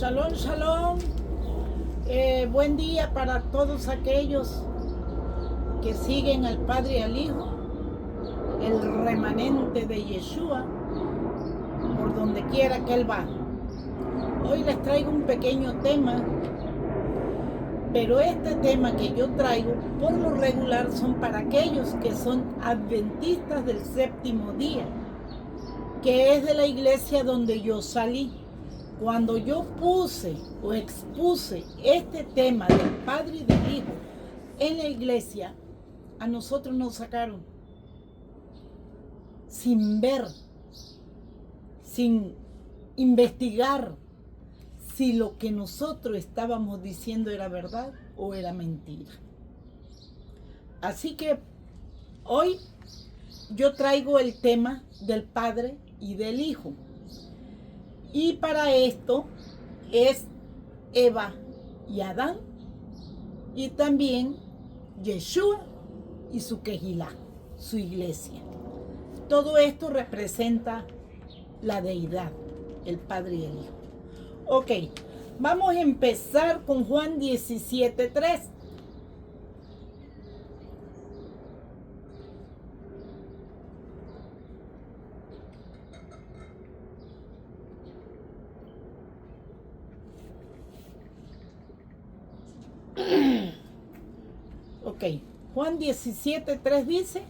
Shalom, shalom. Buen día para todos aquellos que siguen al Padre y al Hijo, el remanente de Yeshua, por donde quiera que Él va. Hoy les traigo un pequeño tema, pero este tema que yo traigo, por lo regular, son para aquellos que son adventistas del séptimo día, que es de la iglesia donde yo salí. Cuando yo puse o expuse este tema del Padre y del Hijo en la iglesia, a nosotros nos sacaron sin ver, sin investigar si lo que nosotros estábamos diciendo era verdad o era mentira. Así que hoy yo traigo el tema del Padre y del Hijo. Y para esto es Eva y Adán, y también Yeshua y su Kehilá, su iglesia. Todo esto representa la deidad, el Padre y el Hijo. Ok, vamos a empezar con Juan 17:3. Ok, Juan 17:3 dice: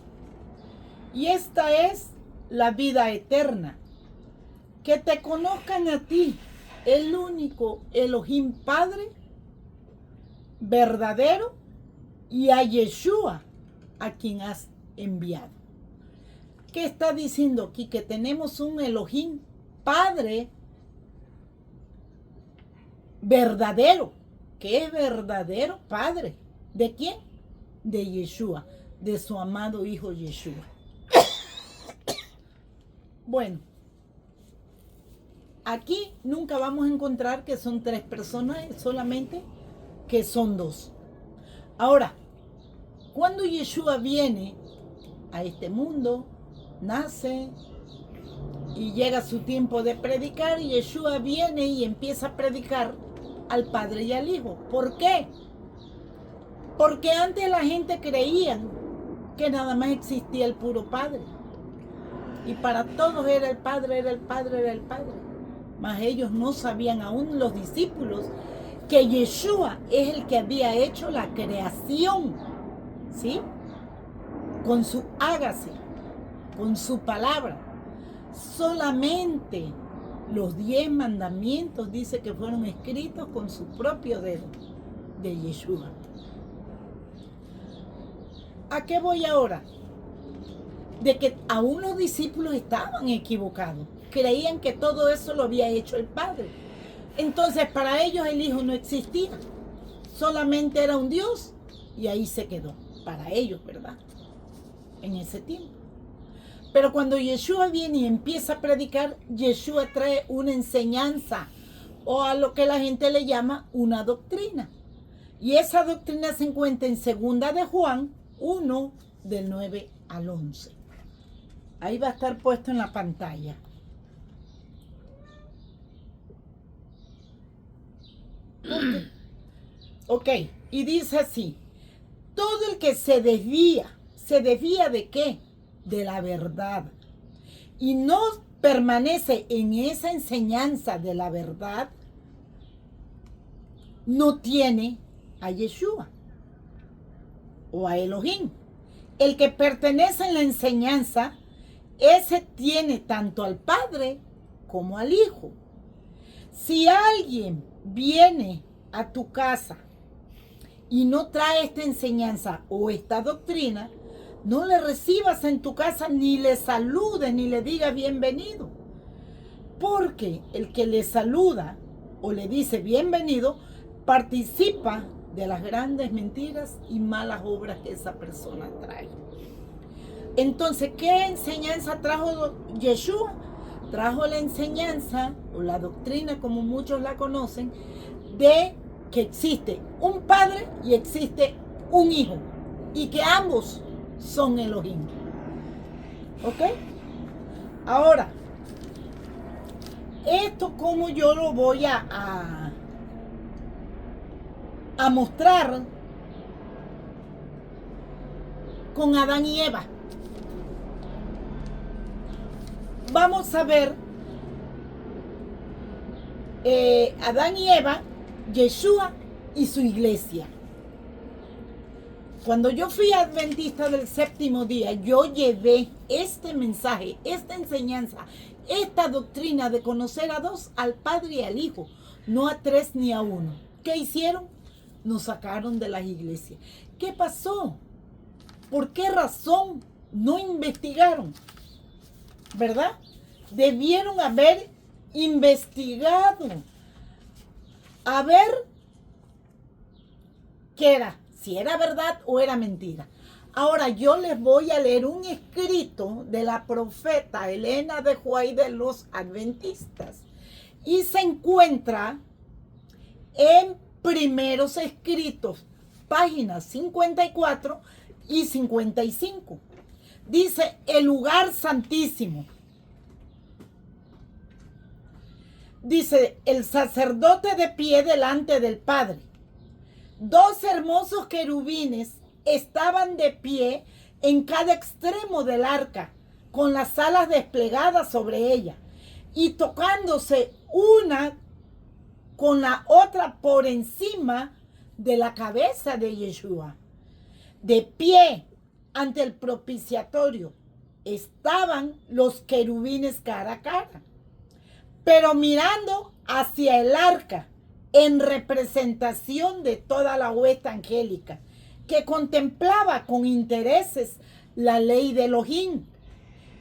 y esta es la vida eterna, que te conozcan a ti, el único Elohim Padre verdadero, y a Yeshua, a quien has enviado. ¿Qué está diciendo aquí? Que tenemos un Elohim Padre verdadero, que es verdadero Padre. ¿De quién? De Yeshua, de su amado Hijo Yeshua. Bueno, aquí nunca vamos a encontrar que son tres personas, solamente que son dos. Ahora, cuando Yeshua viene a este mundo, nace y llega su tiempo de predicar, Yeshua viene y empieza a predicar al Padre y al Hijo. ¿Por qué? Porque antes la gente creía que nada más existía el puro Padre. Y para todos era el Padre, era el Padre, era el Padre. Mas ellos no sabían, aún los discípulos, que Yeshua es el que había hecho la creación. ¿Sí? Con su hágase, con su palabra. Solamente los 10 mandamientos dice que fueron escritos con su propio dedo de Yeshua. ¿A qué voy ahora? De que aún los discípulos estaban equivocados. Creían que todo eso lo había hecho el Padre. Entonces para ellos el Hijo no existía. Solamente era un Dios y ahí se quedó. Para ellos, ¿verdad? En ese tiempo. Pero cuando Yeshua viene y empieza a predicar, Yeshua trae una enseñanza o a lo que la gente le llama una doctrina. Y esa doctrina se encuentra en 2 de Juan 1, del 9 al 11. Ahí va a estar puesto en la pantalla. Ok, y dice así: todo el que ¿se desvía de qué? De la verdad. Y no permanece en esa enseñanza de la verdad, no tiene a Yeshua o a Elohim. El que pertenece en la enseñanza, ese tiene tanto al Padre como al Hijo. Si alguien viene a tu casa y no trae esta enseñanza o esta doctrina, no le recibas en tu casa, ni le saludes, ni le digas bienvenido. Porque el que le saluda o le dice bienvenido, participa de las grandes mentiras y malas obras que esa persona trae. Entonces, ¿qué enseñanza trajo Yeshua? Trajo la enseñanza, o la doctrina como muchos la conocen, de que existe un Padre y existe un Hijo, y que ambos son Elohim. ¿Ok? Ahora, esto como yo lo voy a mostrar con Adán y Eva. Vamos a ver Adán y Eva, Yeshua y su iglesia. Cuando yo fui adventista del séptimo día, yo llevé este mensaje, esta enseñanza, esta doctrina de conocer a dos, al Padre y al Hijo, no a tres ni a uno. ¿Qué hicieron? Nos sacaron de las iglesias. ¿Qué pasó? ¿Por qué razón no investigaron? ¿Verdad? Debieron haber investigado. A ver qué era, si era verdad o era mentira. Ahora yo les voy a leer un escrito de la profeta Elena de White de los Adventistas. Y se encuentra en Primeros Escritos, páginas 54 y 55. Dice, el lugar santísimo. Dice, el sacerdote de pie delante del Padre. Dos hermosos querubines estaban de pie en cada extremo del arca, con las alas desplegadas sobre ella, y tocándose una con la otra por encima de la cabeza de Yeshua. De pie ante el propiciatorio estaban los querubines cara a cara, pero mirando hacia el arca en representación de toda la hueste angélica que contemplaba con intereses la ley de Elohim.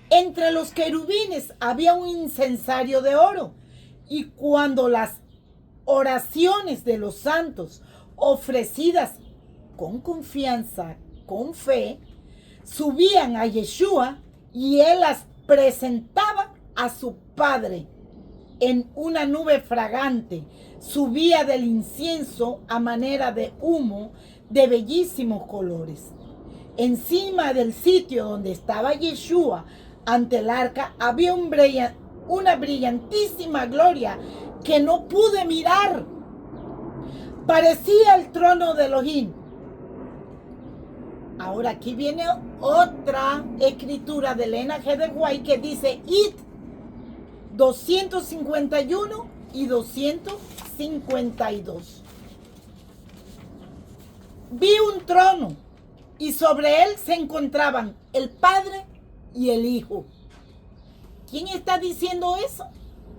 Entre los querubines había un incensario de oro, y cuando las oraciones de los santos ofrecidas con confianza, con fe, subían a Yeshua, y él las presentaba a su Padre en una nube fragante, subía del incienso a manera de humo de bellísimos colores. Encima del sitio donde estaba Yeshua ante el arca había una brillantísima gloria que no pude mirar. Parecía el trono de Elohim. Ahora aquí viene otra escritura de Elena G. de White que dice It 251 y 252. Vi un trono y sobre él se encontraban el Padre y el Hijo. ¿Quién está diciendo eso?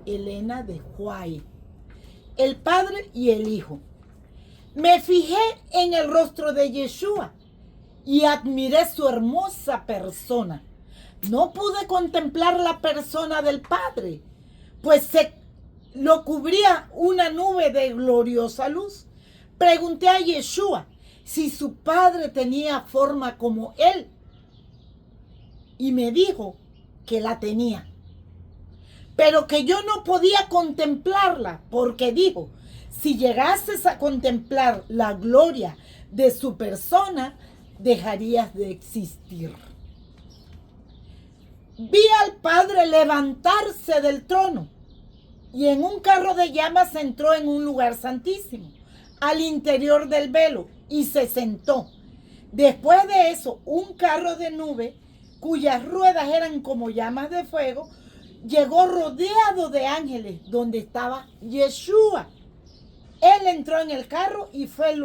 Elena de White. El Padre y el Hijo. Me fijé en el rostro de Yeshua y admiré su hermosa persona. No pude contemplar la persona del Padre, pues lo cubría una nube de gloriosa luz. Pregunté a Yeshua si su Padre tenía forma como él, y me dijo que la tenía, pero que yo no podía contemplarla, porque dijo, si llegases a contemplar la gloria de su persona, dejarías de existir. Vi al Padre levantarse del trono y en un carro de llamas entró en un lugar santísimo, al interior del velo, y se sentó. Después de eso, un carro de nube, cuyas ruedas eran como llamas de fuego, llegó rodeado de ángeles donde estaba Yeshua. Él entró en el carro y fue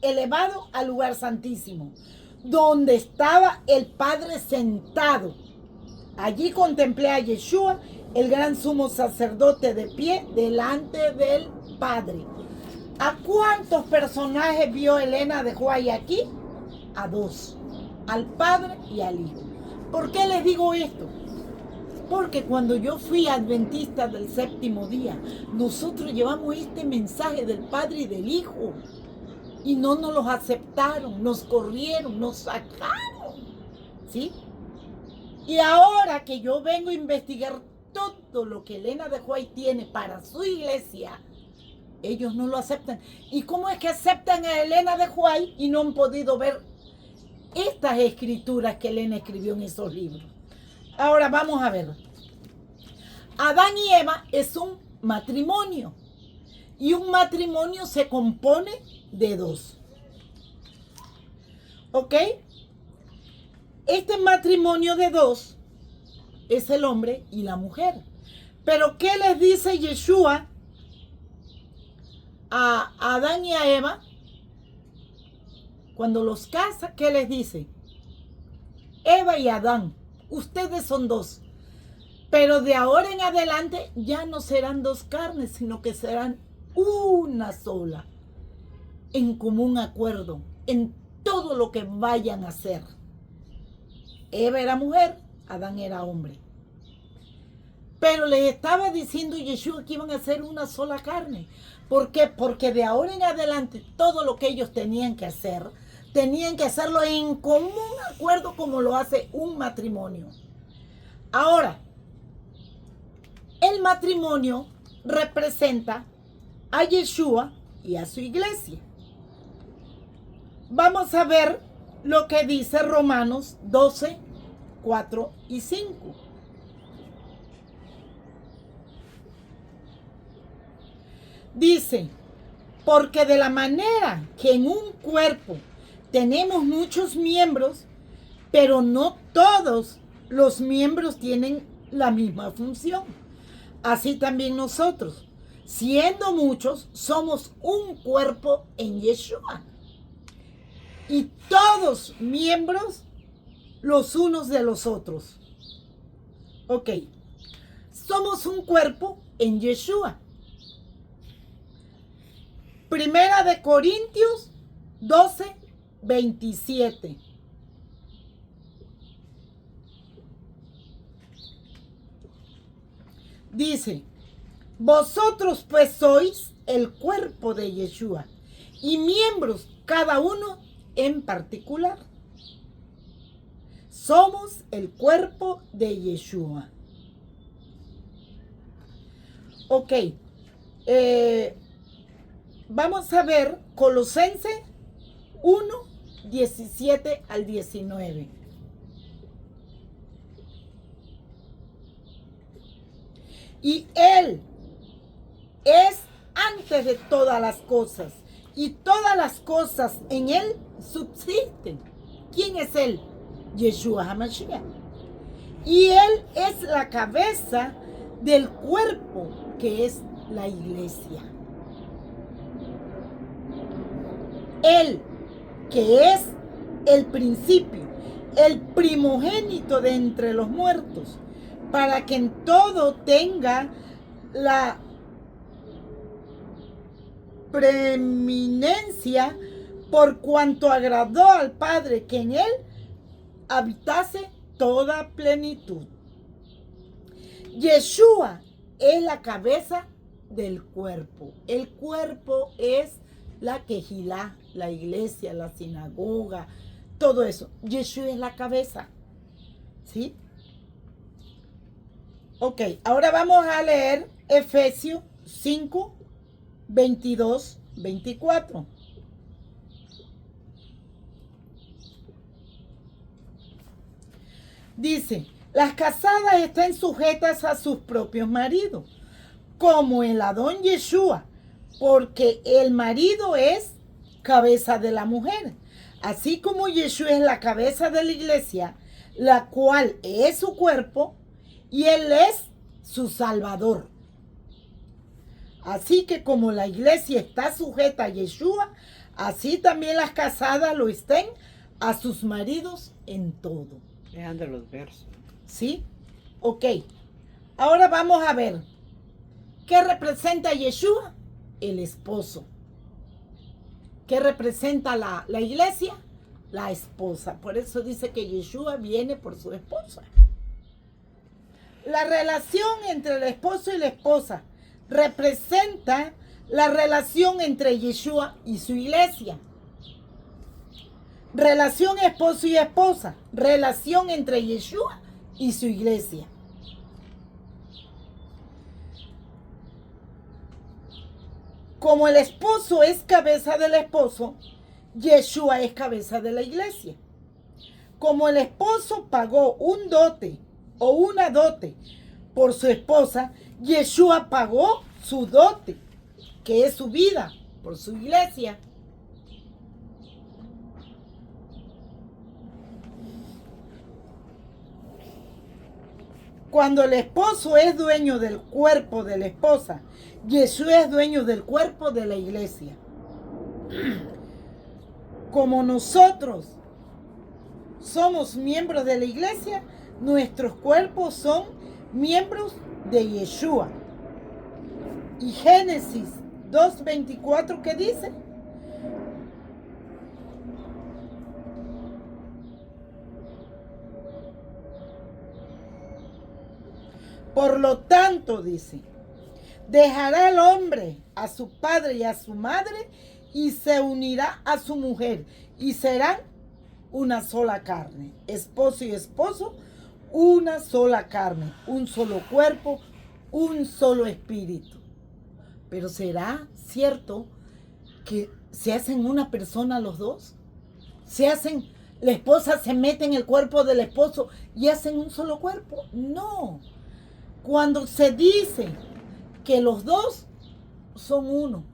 elevado al lugar santísimo, donde estaba el Padre sentado. Allí contemplé a Yeshua, el gran sumo sacerdote, de pie delante del Padre. ¿A cuántos personajes vio Elena de White aquí? A dos, al Padre y al Hijo. ¿Por qué les digo esto? Porque cuando yo fui adventista del séptimo día, nosotros llevamos este mensaje del Padre y del Hijo, y no nos los aceptaron, nos corrieron, nos sacaron, ¿sí? Y ahora que yo vengo a investigar todo lo que Elena de White tiene para su iglesia, ellos no lo aceptan. ¿Y cómo es que aceptan a Elena de White y no han podido ver estas escrituras que Elena escribió en esos libros? Ahora vamos a ver. Adán y Eva es un matrimonio. Y un matrimonio se compone de dos. ¿Ok? Este matrimonio de dos es el hombre y la mujer. Pero ¿qué les dice Yeshua a Adán y a Eva? Cuando los casa, ¿qué les dice? Eva y Adán, ustedes son dos. Pero de ahora en adelante ya no serán dos carnes, sino que serán una sola. En común acuerdo, en todo lo que vayan a hacer. Eva era mujer, Adán era hombre. Pero les estaba diciendo Yeshua que iban a ser una sola carne. ¿Por qué? Porque de ahora en adelante todo lo que ellos tenían que hacerlo en común acuerdo como lo hace un matrimonio. Ahora, el matrimonio representa a Yeshua y a su iglesia. Vamos a ver lo que dice Romanos 12, 4 y 5. Dice, porque de la manera que en un cuerpo tenemos muchos miembros, pero no todos los miembros tienen la misma función. Así también nosotros, siendo muchos, somos un cuerpo en Yeshua. Y todos miembros los unos de los otros. Ok, somos un cuerpo en Yeshua. Primera de Corintios 12, 27. Dice, vosotros pues sois el cuerpo de Yeshua y miembros cada uno en particular. Somos el cuerpo de Yeshua. Ok. Vamos a ver Colosenses 1, 17 al 19. Y Él es antes de todas las cosas, y todas las cosas en Él subsisten. ¿Quién es Él? Yeshua HaMashiach. Y Él es la cabeza del cuerpo, que es la iglesia. Él, que es el principio, el primogénito de entre los muertos, para que en todo tenga la preeminencia, por cuanto agradó al Padre que en él habitase toda plenitud. Yeshua es la cabeza del cuerpo. El cuerpo es la quejilá, la iglesia, la sinagoga, todo eso. Yeshua es la cabeza. ¿Sí? Ok, ahora vamos a leer Efesios 5, 22, 24. Dice, las casadas estén sujetas a sus propios maridos, como el Adón Yeshua, porque el marido es cabeza de la mujer, así como Yeshua es la cabeza de la iglesia, la cual es su cuerpo, y él es su salvador. Así que como la iglesia está sujeta a Yeshua, así también las casadas lo estén a sus maridos en todo. Vean de los versos. ¿Sí? Ok. Ahora vamos a ver. ¿Qué representa Yeshua? El esposo. ¿Qué representa la iglesia? La esposa. Por eso dice que Yeshua viene por su esposa. La relación entre el esposo y la esposa representa la relación entre Yeshua y su iglesia. Relación esposo y esposa, relación entre Yeshua y su iglesia. Como el esposo es cabeza del esposo, Yeshua es cabeza de la iglesia. Como el esposo pagó un dote o una dote por su esposa, Yeshua pagó su dote, que es su vida, por su iglesia. Cuando el esposo es dueño del cuerpo de la esposa, Yeshua es dueño del cuerpo de la iglesia. Como nosotros somos miembros de la iglesia, nuestros cuerpos son miembros de Yeshua. Y Génesis 2:24, ¿qué dice? Por lo tanto, dice, dejará el hombre a su padre y a su madre y se unirá a su mujer y serán una sola carne. Esposo y esposo, una sola carne, un solo cuerpo, un solo espíritu. Pero ¿será cierto que se hacen una persona los dos? La esposa se mete en el cuerpo del esposo y hacen un solo cuerpo. No. Cuando se dice que los dos son uno,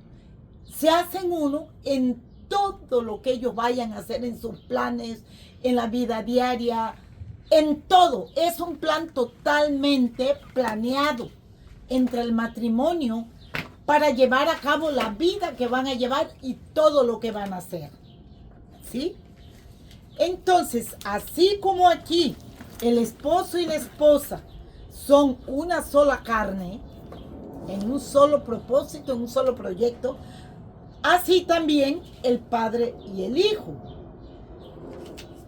se hacen uno en todo lo que ellos vayan a hacer, en sus planes, en la vida diaria, en todo. Es un plan totalmente planeado entre el matrimonio para llevar a cabo la vida que van a llevar y todo lo que van a hacer. ¿Sí? Entonces, así como aquí el esposo y la esposa son una sola carne, en un solo propósito, en un solo proyecto, así también el padre y el hijo.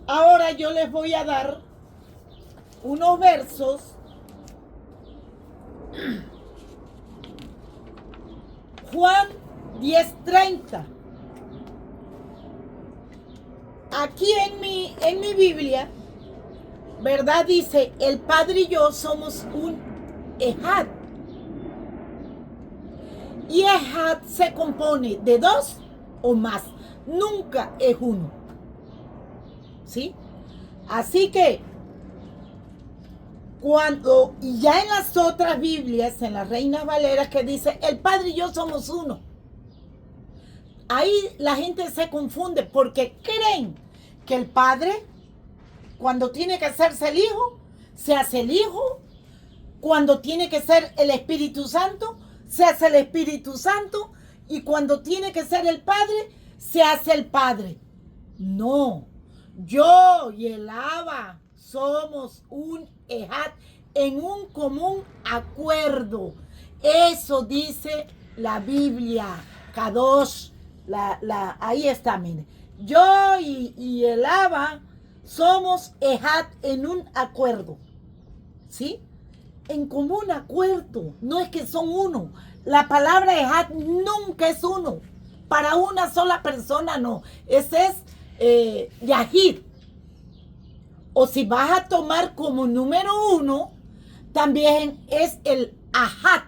Ahora yo les voy a dar unos versos Juan 10:30. Aquí en mi Biblia, ¿verdad? Dice, el Padre y yo somos un Ejad. Y Ejad se compone de dos o más. Nunca es uno. ¿Sí? Así que, y ya en las otras Biblias, en las Reinas Valeras, que dice, el Padre y yo somos uno. Ahí la gente se confunde porque creen que el Padre, cuando tiene que hacerse el Hijo, se hace el Hijo. Cuando tiene que ser el Espíritu Santo, se hace el Espíritu Santo. Y cuando tiene que ser el Padre, se hace el Padre. No, yo y el Abba somos un Ejad en un común acuerdo. Eso dice la Biblia, Kadosh. Ahí está, mire. Yo y el Abba somos Ejad en un acuerdo. ¿Sí? En común acuerdo. No es que son uno. La palabra Ejad nunca es uno. Para una sola persona no. Ese es Yahid. O si vas a tomar como número uno, también es el Ahad.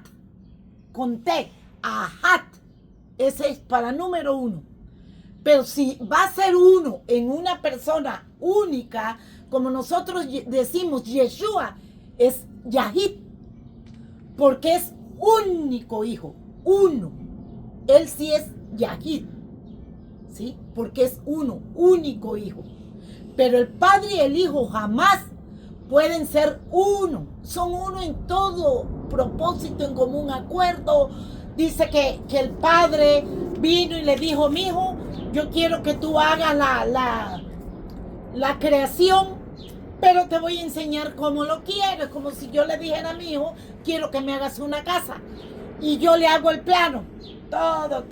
Con T. Ahad. Ese es para número uno. Pero si va a ser uno en una persona única, como nosotros decimos, Yeshua es Yahid, porque es único hijo, uno. Él sí es Yahid, ¿sí? Porque es uno, único hijo. Pero el Padre y el Hijo jamás pueden ser uno. Son uno en todo propósito, en común acuerdo. Dice que el Padre vino y le dijo, mi hijo, yo quiero que tú hagas la creación, pero te voy a enseñar cómo lo quiero. Es como si yo le dijera a mi hijo, quiero que me hagas una casa. Y yo le hago el plano. Todo.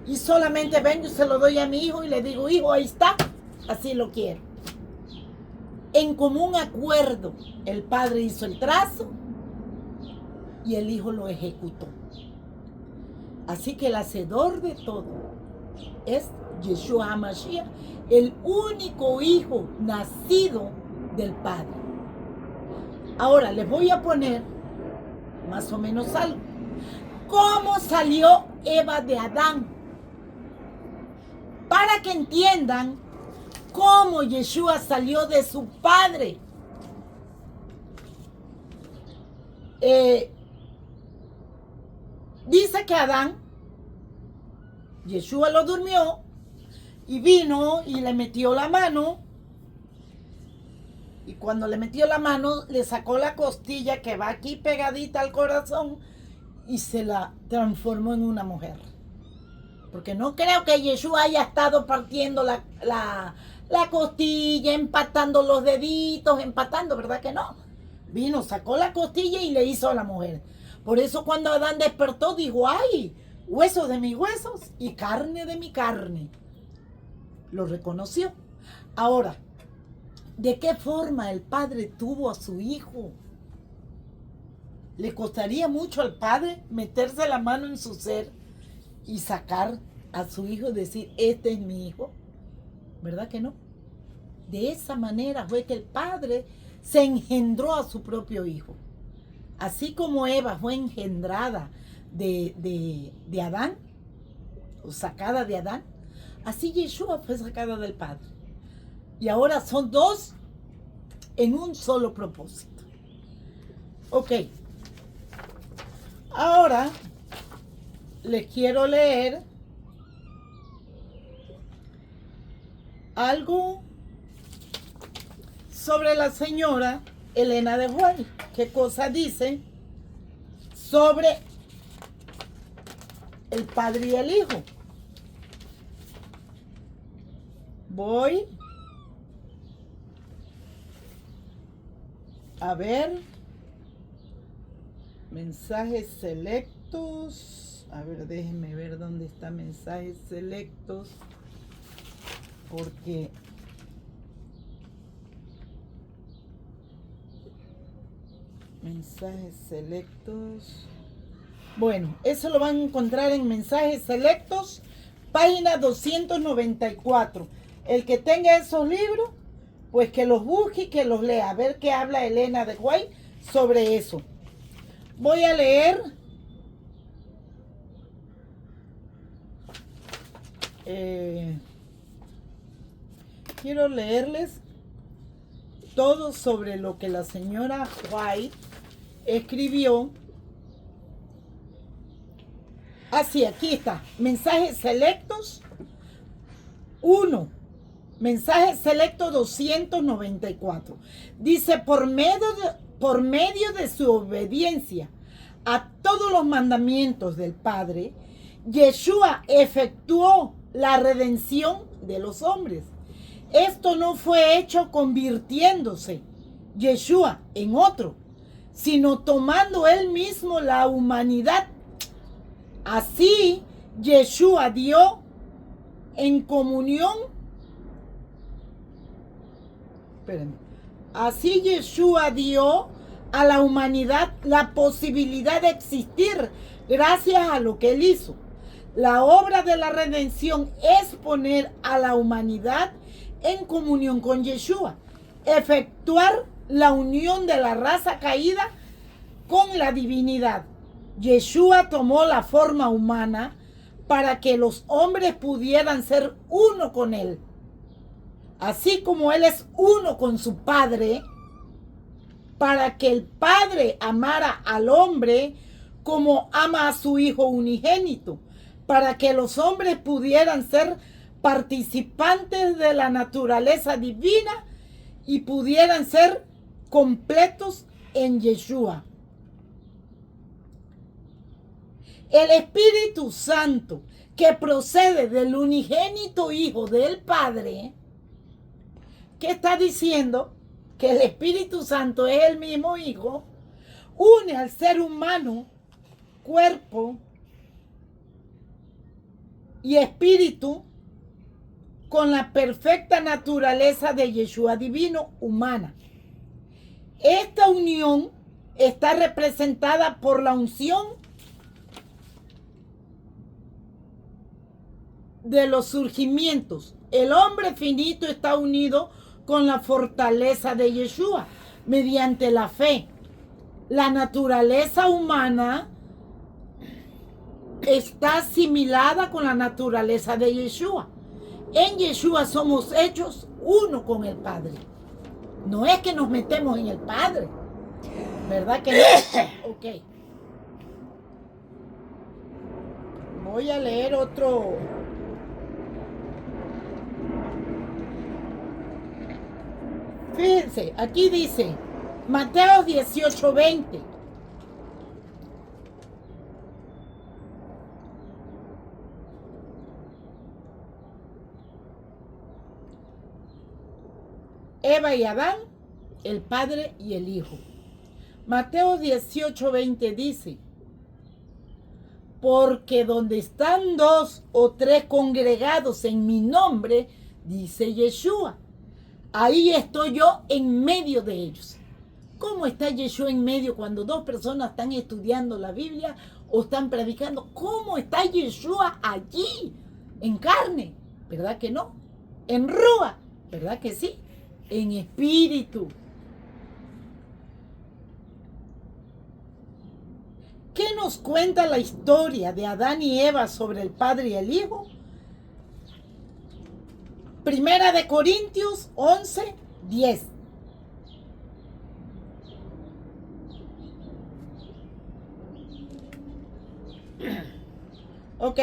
Y solamente vengo y se lo doy a mi hijo y le digo, hijo, ahí está. Así lo quiero. En común acuerdo, el Padre hizo el trazo y el Hijo lo ejecutó. Así que el hacedor de todo es Yeshua HaMashiach, el único hijo nacido del Padre. Ahora les voy a poner más o menos algo. ¿Cómo salió Eva de Adán? Para que entiendan cómo Yeshua salió de su padre. Eh, dice que Adán, Yeshua lo durmió y vino y le metió la mano. Y cuando le metió la mano, le sacó la costilla que va aquí pegadita al corazón y se la transformó en una mujer. Porque no creo que Yeshua haya estado partiendo la costilla, empatando los deditos, empatando, ¿verdad que no? Vino, sacó la costilla y le hizo a la mujer. Por eso cuando Adán despertó, dijo, ¡ay! Huesos de mis huesos y carne de mi carne. Lo reconoció. Ahora, ¿de qué forma el padre tuvo a su hijo? ¿Le costaría mucho al padre meterse la mano en su ser y sacar a su hijo y decir, este es mi hijo? ¿Verdad que no? De esa manera fue que el padre se engendró a su propio hijo. Así como Eva fue engendrada de Adán, o sacada de Adán, así Yeshua fue sacada del padre. Y ahora son dos en un solo propósito. Ok. Ahora les quiero leer algo sobre la señora Elena de White. ¿Qué cosa dice sobre el padre y el hijo? Voy a ver mensajes selectos. A ver, déjenme ver dónde está mensajes selectos. Porque mensajes selectos. Bueno, eso lo van a encontrar en mensajes selectos, página 294. El que tenga esos libros, pues que los busque y que los lea. A ver qué habla Elena de White sobre eso. Voy a leer quiero leerles todo sobre lo que la señora White escribió. Así, aquí está. Mensajes selectos 1. Mensajes selectos 294. Dice, por medio de su obediencia a todos los mandamientos del Padre, Yeshua efectuó la redención de los hombres. Esto no fue hecho convirtiéndose Yeshua en otro, sino tomando él mismo la humanidad. Así, Yeshua dio en comunión. Espérenme. Así Yeshua dio a la humanidad la posibilidad de existir gracias a lo que él hizo. La obra de la redención es poner a la humanidad en comunión con Yeshua, efectuar la unión de la raza caída con la divinidad. Yeshua tomó la forma humana para que los hombres pudieran ser uno con él. Así como él es uno con su Padre, para que el Padre amara al hombre como ama a su Hijo unigénito, para que los hombres pudieran ser participantes de la naturaleza divina y pudieran ser completos en Yeshua. El Espíritu Santo, que procede del unigénito Hijo del Padre, ¿qué está diciendo? Que el Espíritu Santo es el mismo Hijo, une al ser humano, cuerpo y espíritu con la perfecta naturaleza de Yeshua divino humana. Esta unión está representada por la unción de los surgimientos. El hombre finito está unido con la fortaleza de Yeshua mediante la fe. La naturaleza humana está asimilada con la naturaleza de Yeshua. En Yeshua somos hechos uno con el Padre. No es que nos metemos en el Padre, ¿Verdad que no? Ok. Voy a leer otro. Fíjense, aquí dice Mateo 18:20. Eva y Adán, el Padre y el Hijo. Mateo 18:20 dice: porque donde están 2 o 3 congregados en mi nombre, dice Yeshua, ahí estoy yo en medio de ellos. ¿Cómo está Yeshua en medio cuando 2 personas están estudiando la Biblia o están predicando? ¿Cómo está Yeshua allí? En carne, ¿verdad que no? En rúa, ¿verdad que sí? En espíritu. ¿Qué nos cuenta la historia de Adán y Eva sobre el Padre y el Hijo? Primera de Corintios 11:10. Ok.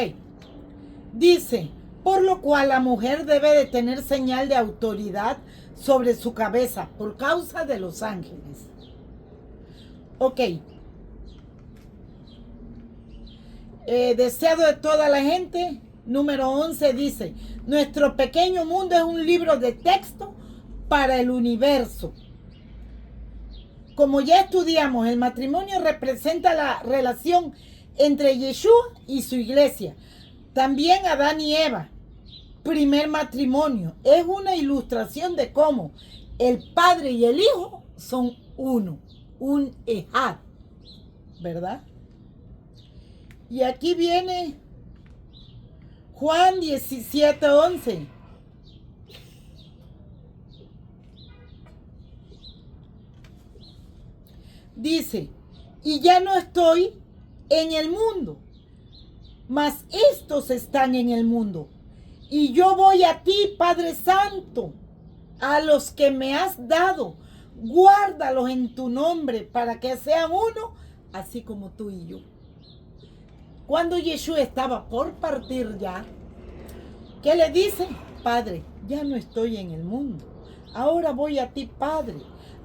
Dice, por lo cual la mujer debe de tener señal de autoridad sobre su cabeza por causa de los ángeles. Ok. Deseado de toda la gente, número 11 dice, nuestro pequeño mundo es un libro de texto para el universo. Como ya estudiamos, el matrimonio representa la relación entre Yeshua y su iglesia. También Adán y Eva, primer matrimonio, es una ilustración de cómo el Padre y el Hijo son uno, un ejad, ¿verdad? Y aquí viene Juan 17:11. Dice, y ya no estoy en el mundo, mas estos están en el mundo. Y yo voy a ti, Padre Santo, a los que me has dado, guárdalos en tu nombre para que sean uno, así como tú y yo. Cuando Yeshua estaba por partir ya, ¿qué le dice? Padre, ya no estoy en el mundo. Ahora voy a ti, Padre.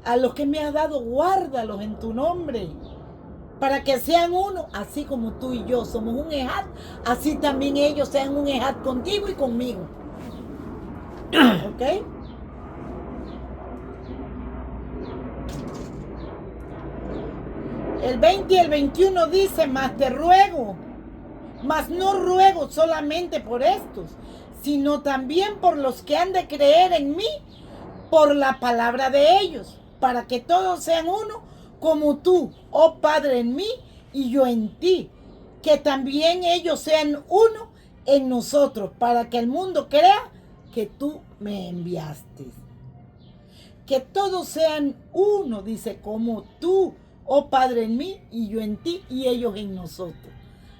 A los que me has dado, guárdalos en tu nombre. Para que sean uno, así como tú y yo somos un ejad, así también ellos sean un ejad contigo y conmigo. ¿Ok? El 20 y el 21 dice, mas te ruego, mas no ruego solamente por estos, sino también por los que han de creer en mí por la palabra de ellos, para que todos sean uno, como tú, oh Padre, en mí y yo en ti, que también ellos sean uno en nosotros, para que el mundo crea que tú me enviaste. Que todos sean uno, dice, como tú, oh Padre, en mí y yo en ti y ellos en nosotros.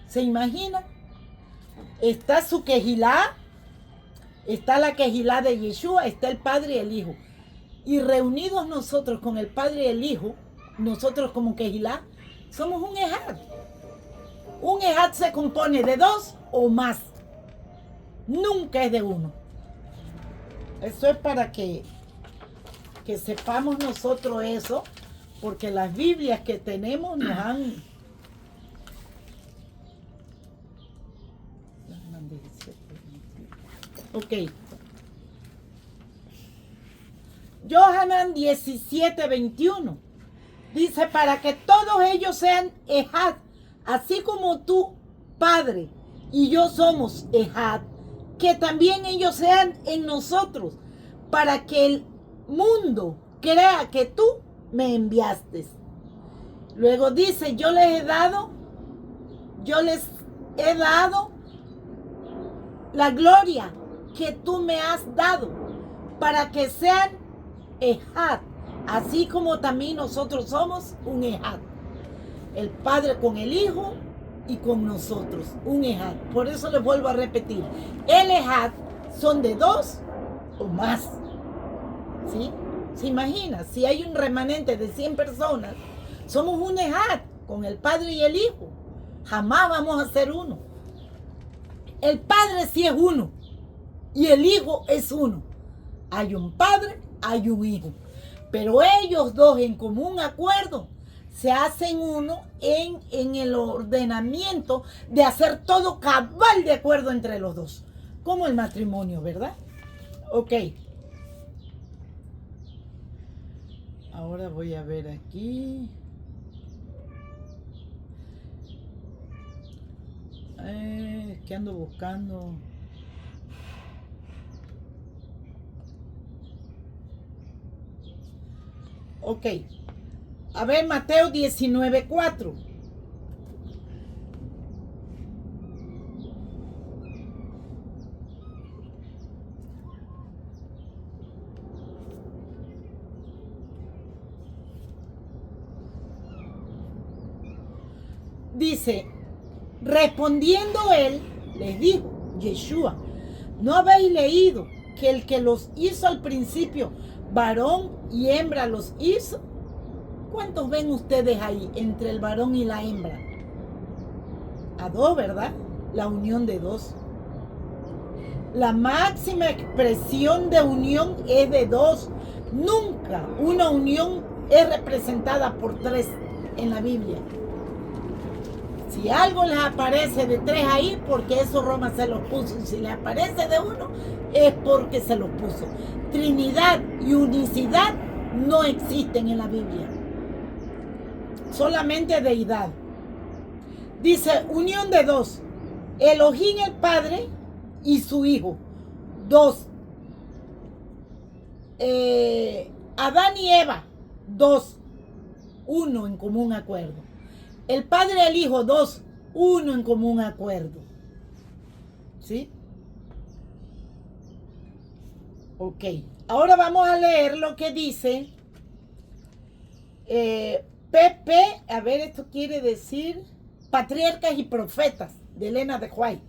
¿Se imagina? Está su quejilá, está la quejilá de Yeshua, está el Padre y el Hijo. Y reunidos nosotros con el Padre y el Hijo, nosotros como quejilá, somos un ejad. Un ejad se compone de 2 o más. Nunca es de 1. Eso es para que sepamos nosotros eso, porque las Biblias que tenemos nos han... Ok. Yohanan 17:21 dice, para que todos ellos sean ejad, así como tú, Padre, y yo somos ejad, que también ellos sean en nosotros, para que el mundo crea que tú me enviaste. Luego dice, yo les he dado la gloria que tú me has dado, para que sean ejad, así como también nosotros somos un ejad. El Padre con el Hijo y con nosotros, un ejad. Por eso les vuelvo a repetir, el ejad son de 2 o más. ¿Sí? ¿Se imagina? Si hay un remanente de 100 personas, Somos un ejad con el Padre y el Hijo. Jamás vamos a ser uno. El Padre sí es uno y el Hijo es uno. Hay un Padre, hay un Hijo. Pero ellos dos en común acuerdo se hacen uno en el ordenamiento de hacer todo cabal de acuerdo entre los dos. Como el matrimonio, ¿verdad? Ok. Ahora voy a ver aquí. Es que ando buscando. Ok. A ver, Mateo 19:4. Dice, respondiendo él, les dijo, Yeshua, ¿no habéis leído que el que los hizo al principio, varón y hembra los hizo? ¿Cuántos ven ustedes ahí entre el varón y la hembra? A dos, ¿verdad? La unión de dos. La máxima expresión de unión es de dos. Nunca una unión es representada por tres en la Biblia. Si algo les aparece de tres ahí, porque eso Roma se los puso. Y si les aparece de uno, es porque se los puso. Trinidad y unicidad no existen en la Biblia. Solamente deidad. Dice, unión de dos. Elohim el Padre y su Hijo. Dos. Adán y Eva. Dos. Uno en común acuerdo. El Padre y el Hijo. Dos. Uno en común acuerdo. ¿Sí? Ok. Ahora vamos a leer lo que dice Pepe. A ver, esto quiere decir Patriarcas y Profetas de Elena de White.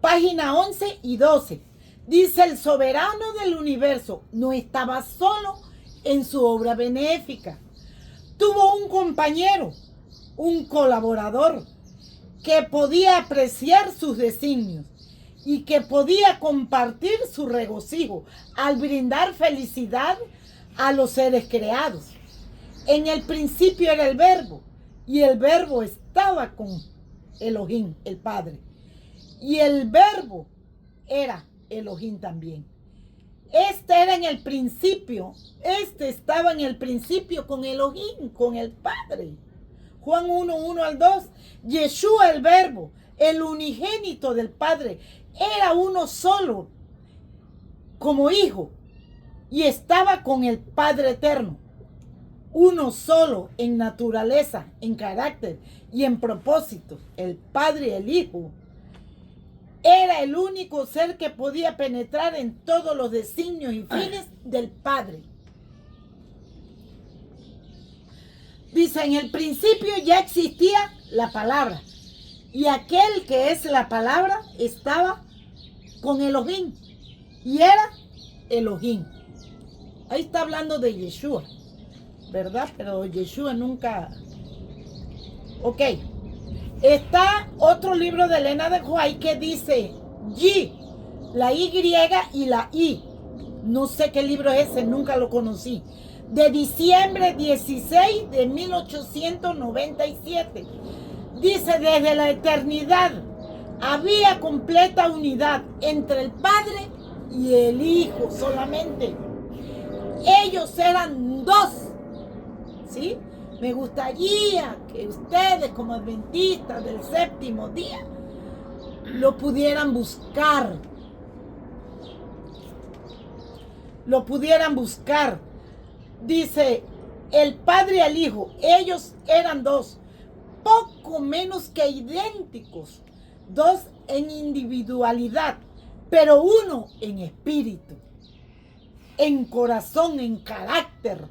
Página 11 y 12. Dice, el soberano del universo no estaba solo en su obra benéfica. Tuvo un compañero, un colaborador, que podía apreciar sus designios y que podía compartir su regocijo al brindar felicidad a los seres creados. En el principio era el Verbo, y el Verbo estaba con Elohim, el Padre. Y el Verbo era Elohim también. Este era en el principio, estaba en el principio con Elohim, con el Padre. Juan 1:1 al 2. Yeshua el Verbo, el unigénito del Padre, era uno solo como hijo y estaba con el Padre eterno. Uno solo en naturaleza, en carácter y en propósito. El Padre y el Hijo. Era el único ser que podía penetrar en todos los designios y fines del Padre. Dice, en el principio ya existía la palabra. Y aquel que es la palabra estaba con Elohim. Y era Elohim. Ahí está hablando de Yeshua, ¿verdad? Pero Yeshua nunca... Ok. Está otro libro de Elena de White que dice Y, la Y y la I. No sé qué libro es ese, nunca lo conocí. De diciembre 16 de 1897. Dice, desde la eternidad había completa unidad entre el Padre y el Hijo solamente. Ellos eran dos. ¿Sí? Me gustaría que ustedes, como adventistas del séptimo día, lo pudieran buscar. Lo pudieran buscar. Dice, el Padre y el Hijo, ellos eran dos, poco menos que idénticos, dos en individualidad, pero uno en espíritu, en corazón, en carácter.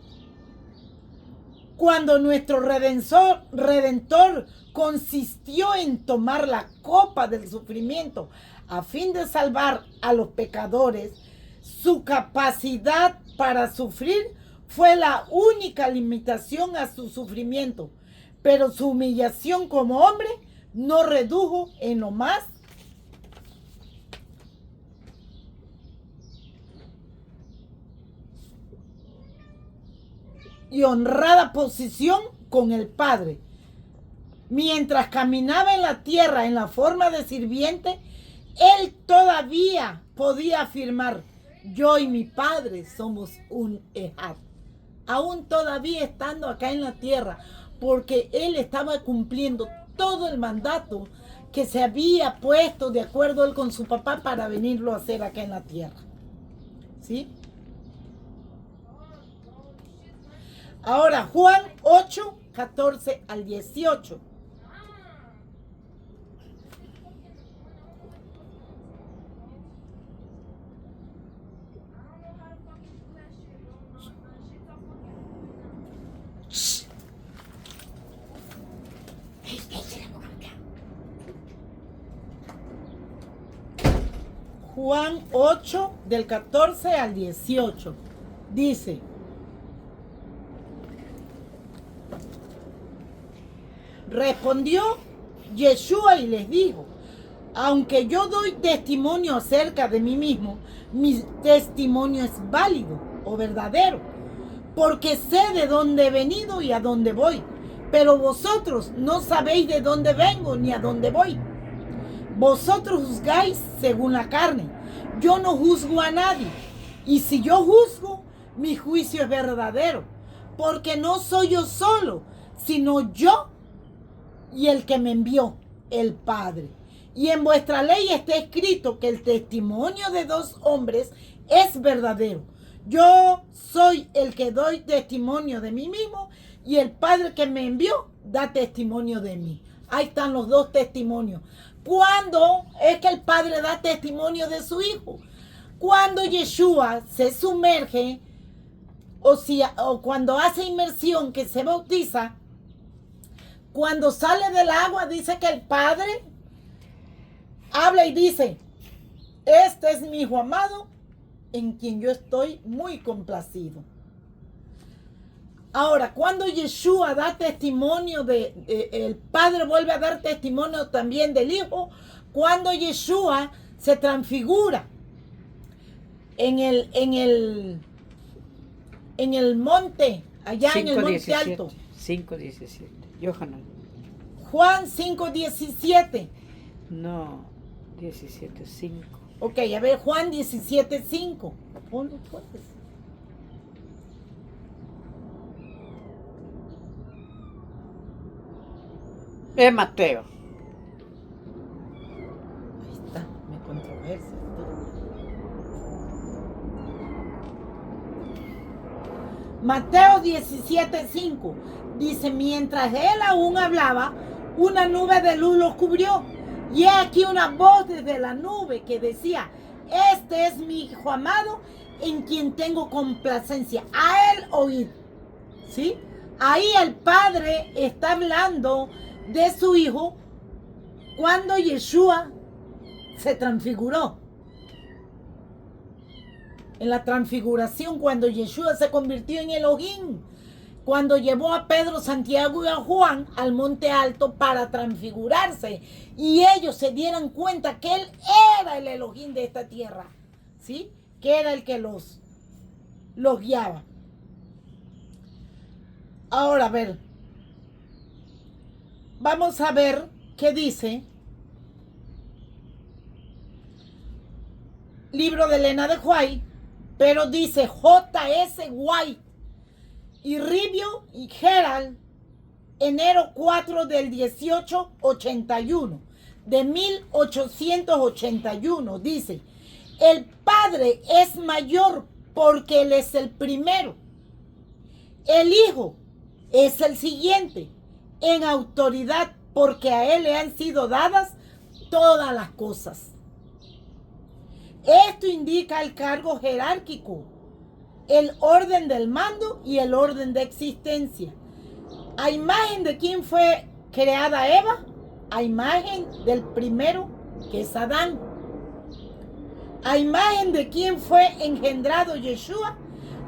Cuando nuestro Redentor consistió en tomar la copa del sufrimiento a fin de salvar a los pecadores, su capacidad para sufrir fue la única limitación a su sufrimiento, pero su humillación como hombre no redujo en lo más y honrada posición con el Padre. Mientras caminaba en la tierra en la forma de sirviente, él todavía podía afirmar: yo y mi Padre somos un ejad. Aún todavía estando acá en la tierra, porque él estaba cumpliendo todo el mandato que se había puesto de acuerdo él con su papá para venirlo a hacer acá en la tierra. ¿Sí? Ahora, Juan 8, 14 al 18. Juan 8, del 14 al 18. Dice: respondió Yeshua y les dijo: aunque yo doy testimonio acerca de mí mismo, mi testimonio es válido o verdadero, porque sé de dónde he venido y a dónde voy, pero vosotros no sabéis de dónde vengo ni a dónde voy. Vosotros juzgáis según la carne, yo no juzgo a nadie, y si yo juzgo, mi juicio es verdadero, porque no soy yo solo, sino yo y el que me envió, el Padre. Y en vuestra ley está escrito que el testimonio de dos hombres es verdadero. Yo soy el que doy testimonio de mí mismo, y el Padre que me envió da testimonio de mí. Ahí están los dos testimonios. ¿Cuándo es que el Padre da testimonio de su Hijo? Cuando Yeshua se sumerge, o cuando hace inmersión, que se bautiza. Cuando sale del agua, dice que el Padre habla y dice: este es mi Hijo amado, en quien yo estoy muy complacido. Ahora, cuando Yeshua da testimonio el Padre vuelve a dar testimonio también del Hijo, cuando Yeshua se transfigura en el monte, allá en el monte alto. 5:17. Yohanan. Juan 5:17. No, 17:5. Ok, a ver, Juan 17:5. Ponlo pues. Es Mateo. Ahí está, me controversia. Mateo 17:5 dice: mientras él aún hablaba, una nube de luz los cubrió, y he aquí una voz desde la nube que decía: este es mi Hijo amado, en quien tengo complacencia, a él oíd. ¿Sí? Ahí el Padre está hablando de su Hijo cuando Yeshua se transfiguró. En la transfiguración, cuando Yeshua se convirtió en Elohim, cuando llevó a Pedro, Santiago y a Juan al monte alto para transfigurarse, y ellos se dieran cuenta que él era el Elohim de esta tierra, ¿sí? Que era el que los guiaba. Ahora, a ver, vamos a ver qué dice libro de Elena de White, pero dice J.S. White y Ribio y Gerald, enero 4 del 1881, de 1881, dice: el Padre es mayor porque Él es el primero. El Hijo es el siguiente en autoridad porque a Él le han sido dadas todas las cosas. Esto indica el cargo jerárquico, el orden del mando y el orden de existencia. A imagen de quién fue creada Eva, a imagen del primero, que es Adán. A imagen de quién fue engendrado Yeshua,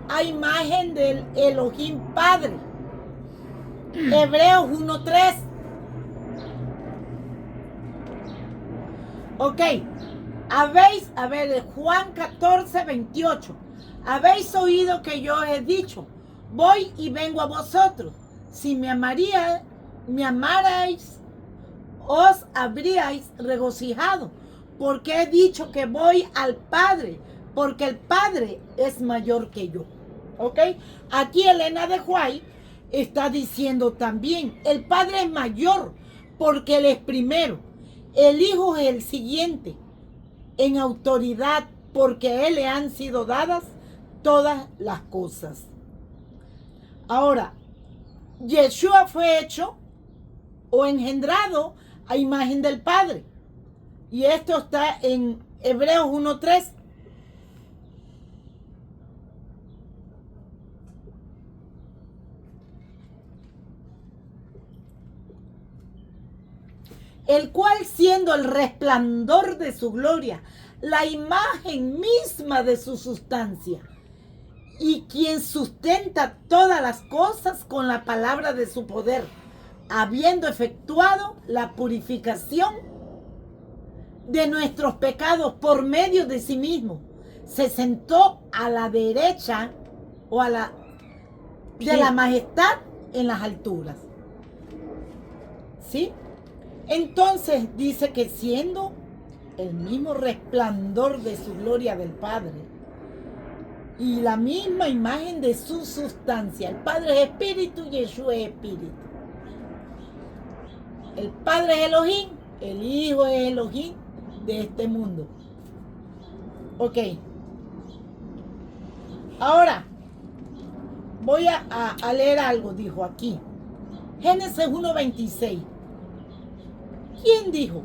a imagen del Elohim Padre. Hebreos 1:3. Ok. Juan 14:28. Habéis oído que yo he dicho, voy y vengo a vosotros. Si me amarais, os habríais regocijado, porque he dicho que voy al Padre, porque el Padre es mayor que yo. ¿Ok? Aquí Elena de White está diciendo también, el Padre es mayor, porque Él es primero. El Hijo es el siguiente en autoridad, porque a Él le han sido dadas todas las cosas. Ahora, Yeshua fue hecho o engendrado a imagen del Padre. Y esto está en Hebreos 1:3. El cual, siendo el resplandor de su gloria, la imagen misma de su sustancia, y quien sustenta todas las cosas con la palabra de su poder, habiendo efectuado la purificación de nuestros pecados por medio de sí mismo, se sentó a la derecha o a la de la majestad en las alturas. ¿Sí? Entonces dice que siendo el mismo resplandor de su gloria del Padre y la misma imagen de su sustancia, el Padre es espíritu y Yeshua es espíritu. El Padre es Elohim, el Hijo es Elohim de este mundo. Ok. Ahora, voy a leer algo, dijo aquí. Génesis 1:26. ¿Quién dijo?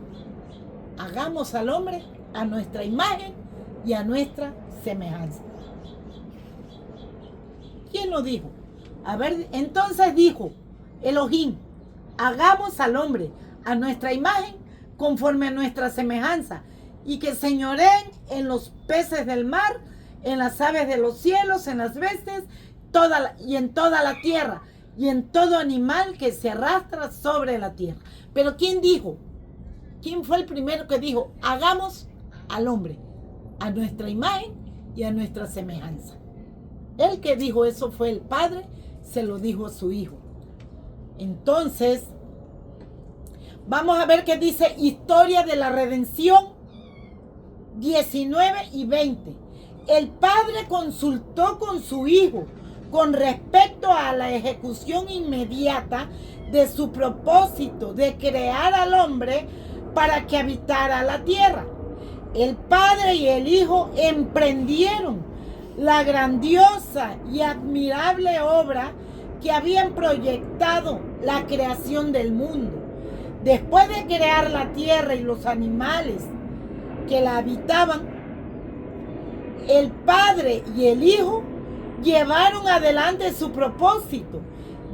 Hagamos al hombre a nuestra imagen y a nuestra semejanza. ¿Quién lo dijo? A ver, entonces dijo Elohim, hagamos al hombre a nuestra imagen conforme a nuestra semejanza y que señoreen en los peces del mar, en las aves de los cielos, en las bestias y en toda la tierra y en todo animal que se arrastra sobre la tierra. Pero ¿quién dijo? ¿Quién fue el primero que dijo? Hagamos al hombre a nuestra imagen y a nuestra semejanza. El que dijo eso fue el Padre, se lo dijo a su Hijo. Entonces, vamos a ver qué dice Historia de la Redención 19 y 20. El Padre consultó con su Hijo con respecto a la ejecución inmediata de su propósito de crear al hombre para que habitara la tierra. El Padre y el Hijo emprendieron la grandiosa y admirable obra que habían proyectado la creación del mundo. Después de crear la tierra y los animales que la habitaban, el Padre y el Hijo llevaron adelante su propósito,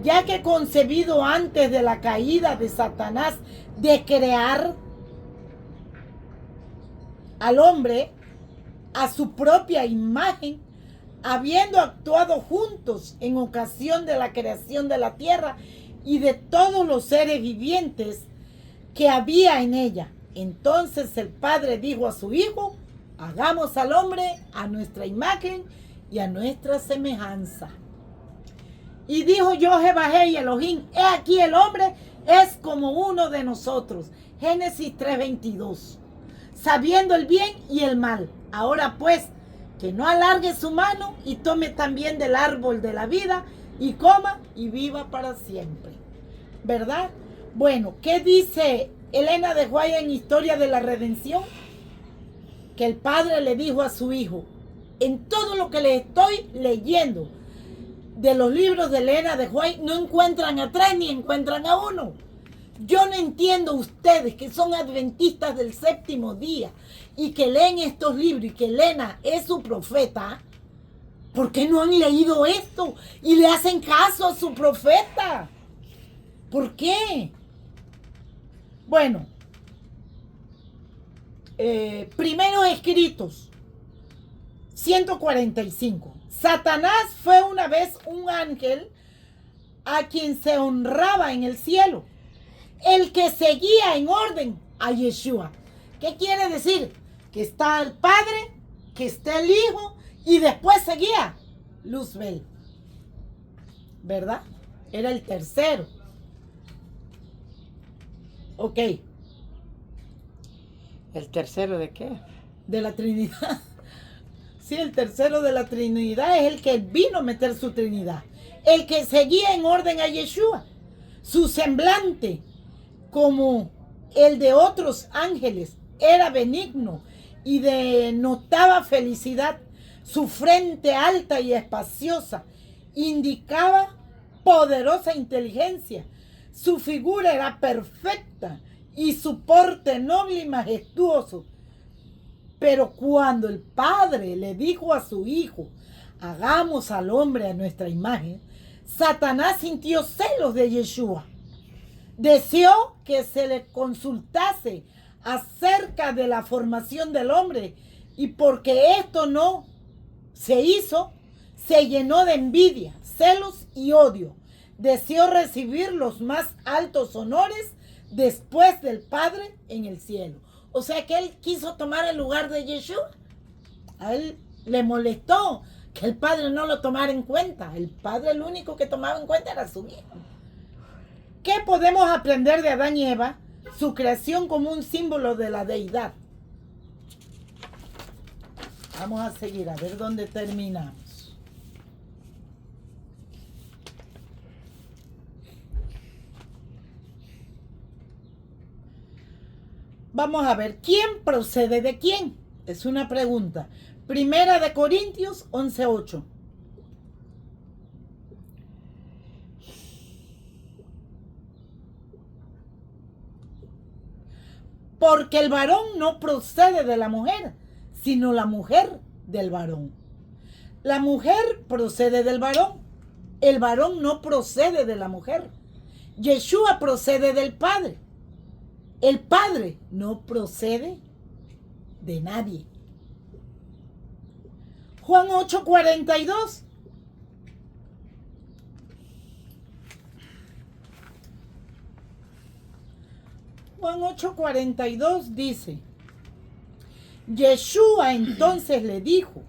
ya que concebido antes de la caída de Satanás de crear al hombre a su propia imagen, habiendo actuado juntos en ocasión de la creación de la tierra y de todos los seres vivientes que había en ella. Entonces el Padre dijo a su Hijo, hagamos al hombre a nuestra imagen y a nuestra semejanza. Y dijo Jehová y Elohim, he aquí el hombre es como uno de nosotros. Génesis 3:22. Sabiendo el bien y el mal. Ahora pues, que no alargue su mano y tome también del árbol de la vida y coma y viva para siempre. ¿Verdad? Bueno, ¿qué dice Elena de White en Historia de la Redención? Que el Padre le dijo a su Hijo, en todo lo que le estoy leyendo de los libros de Elena de White, no encuentran a tres ni encuentran a uno. Yo no entiendo ustedes que son adventistas del séptimo día y que leen estos libros y que Elena es su profeta. ¿Por qué no han leído esto y le hacen caso a su profeta? ¿Por qué? Bueno, primeros escritos 145. Satanás fue una vez un ángel a quien se honraba en el cielo, el que seguía en orden a Yeshua. ¿Qué quiere decir? Que está el Padre, que está el Hijo y después seguía Luzbel, ¿verdad? Era el tercero. Ok. ¿El tercero de qué? De la Trinidad. Sí, el tercero de la Trinidad es el que vino a meter su Trinidad. El que seguía en orden a Yeshua. Su semblante, como el de otros ángeles, era benigno y denotaba felicidad. Su frente alta y espaciosa indicaba poderosa inteligencia. Su figura era perfecta y su porte noble y majestuoso. Pero cuando el Padre le dijo a su Hijo, hagamos al hombre a nuestra imagen, Satanás sintió celos de Yeshua. Deseó que se le consultase acerca de la formación del hombre y porque esto no se hizo, se llenó de envidia, celos y odio. Deseó recibir los más altos honores después del Padre en el cielo. O sea que él quiso tomar el lugar de Yeshua. A él le molestó que el Padre no lo tomara en cuenta. El Padre el único que tomaba en cuenta era su Hijo. ¿Qué podemos aprender de Adán y Eva? Su creación como un símbolo de la deidad. Vamos a seguir a ver dónde terminamos. Vamos a ver, ¿quién procede de quién? Es una pregunta. Primera de Corintios 11:8. Porque el varón no procede de la mujer, sino la mujer del varón. La mujer procede del varón. El varón no procede de la mujer. Yeshua procede del Padre. El Padre no procede de nadie. Juan 8:42. Juan 8:42 dice, Yeshua entonces le dijo,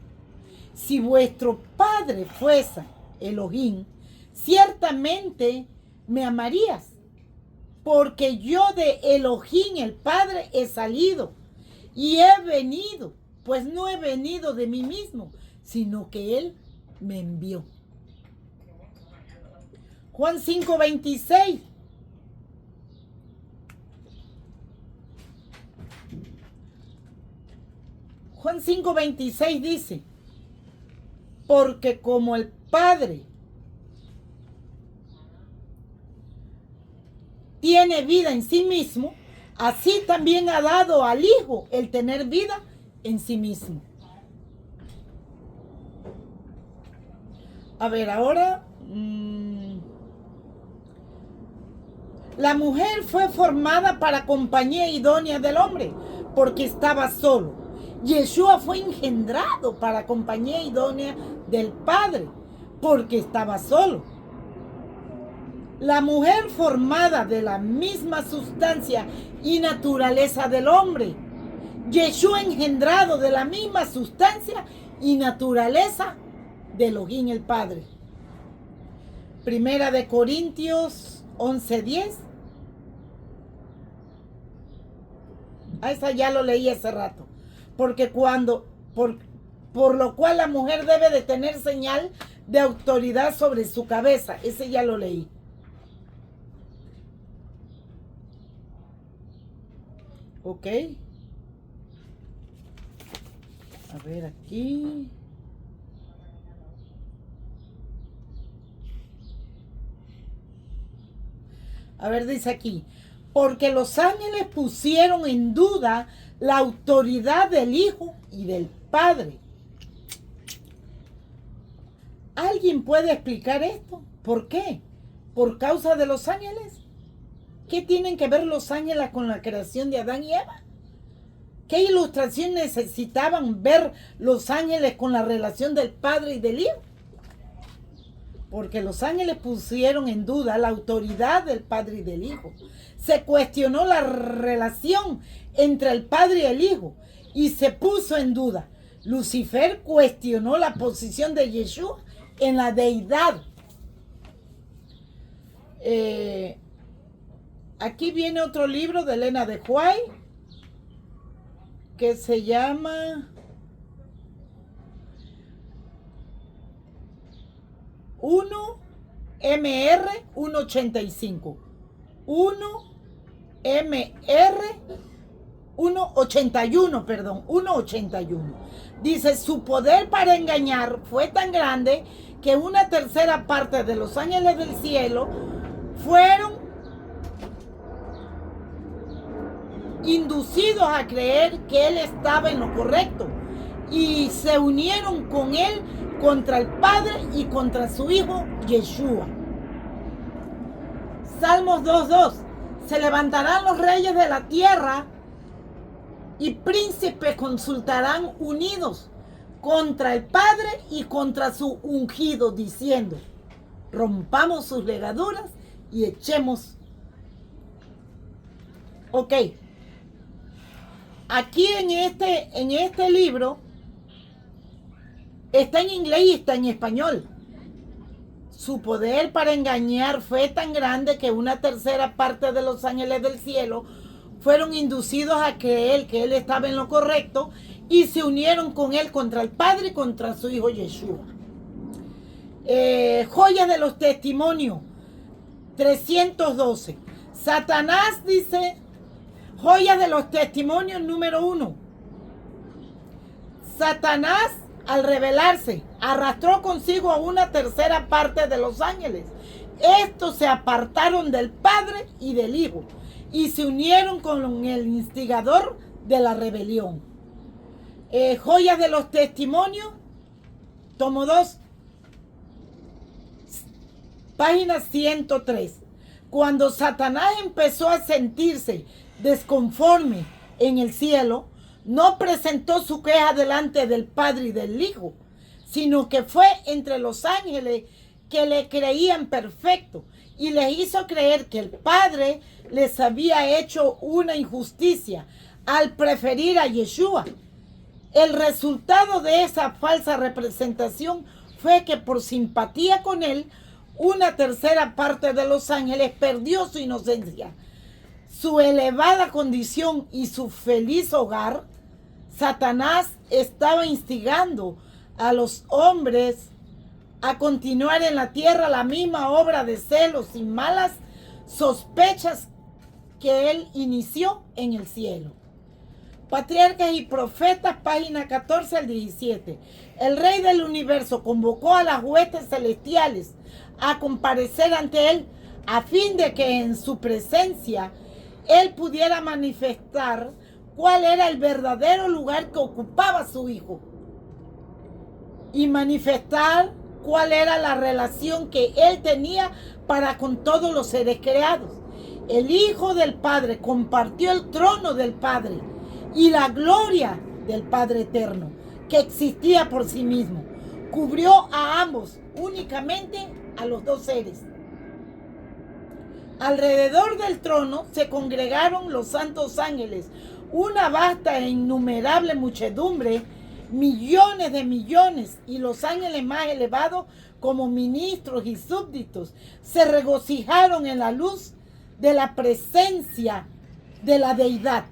si vuestro Padre fuese Elohim, ciertamente me amarías, porque yo de Elohim el Padre he salido y he venido, pues no he venido de mí mismo, sino que Él me envió. Juan 5:26. Juan 5:26 dice, porque como el Padre tiene vida en sí mismo, así también ha dado al Hijo el tener vida en sí mismo. A ver, ahora, la mujer fue formada para compañía idónea del hombre, porque estaba solo. Yeshua fue engendrado para compañía idónea del Padre, porque estaba solo. La mujer formada de la misma sustancia y naturaleza del hombre. Yeshua engendrado de la misma sustancia y naturaleza de Elohim el Padre. Primera de Corintios 11:10. A esa ya lo leí hace rato. Porque por lo cual la mujer debe de tener señal de autoridad sobre su cabeza. Ese ya lo leí. Ok. A ver aquí. A ver, dice aquí. Porque los ángeles pusieron en duda la autoridad del Hijo y del Padre. ¿Alguien puede explicar esto? ¿Por qué? ¿Por causa de los ángeles? ¿Qué tienen que ver los ángeles con la creación de Adán y Eva? ¿Qué ilustración necesitaban ver los ángeles con la relación del Padre y del Hijo? Porque los ángeles pusieron en duda la autoridad del Padre y del Hijo. Se cuestionó la relación entre el Padre y el Hijo y se puso en duda. Lucifer cuestionó la posición de Yeshua en la deidad. Aquí viene otro libro de Elena de White que se llama MR 185. 181. Dice, su poder para engañar fue tan grande que una tercera parte de los ángeles del cielo fueron inducidos a creer que él estaba en lo correcto y se unieron con él contra el Padre y contra su Hijo Yeshua. Salmos 2:2. Se levantarán los reyes de la tierra y príncipes consultarán unidos contra el Padre y contra su ungido, diciendo, rompamos sus legaduras y echemos. Ok. Aquí en este libro está en inglés y está en español. Su poder para engañar fue tan grande que una tercera parte de los ángeles del cielo fueron inducidos a creer que él estaba en lo correcto y se unieron con él contra el Padre y contra su Hijo Yeshua. Joya de los testimonios 312. Satanás dice, joya de los testimonios número 1. Satanás, al rebelarse, arrastró consigo a una tercera parte de los ángeles. Estos se apartaron del Padre y del Hijo y se unieron con el instigador de la rebelión. Joya de los testimonios, tomo 2, página 103. Cuando Satanás empezó a sentirse desconforme en el cielo, no presentó su queja delante del Padre y del Hijo, sino que fue entre los ángeles que le creían perfecto y les hizo creer que el Padre les había hecho una injusticia al preferir a Yeshua. El resultado de esa falsa representación fue que por simpatía con él, una tercera parte de los ángeles perdió su inocencia, su elevada condición y su feliz hogar. Satanás estaba instigando a los hombres a continuar en la tierra la misma obra de celos y malas sospechas que él inició en el cielo. Patriarcas y Profetas, página 14 al 17. El Rey del Universo convocó a las huestes celestiales a comparecer ante él a fin de que en su presencia él pudiera manifestar cuál era el verdadero lugar que ocupaba su Hijo y manifestar cuál era la relación que él tenía para con todos los seres creados. El Hijo del Padre compartió el trono del Padre y la gloria del Padre eterno, que existía por sí mismo. Cubrió a ambos, únicamente a los dos seres. Alrededor del trono se congregaron los santos ángeles, una vasta e innumerable muchedumbre, millones de millones, y los ángeles más elevados, como ministros y súbditos, se regocijaron en la luz de la presencia de la deidad.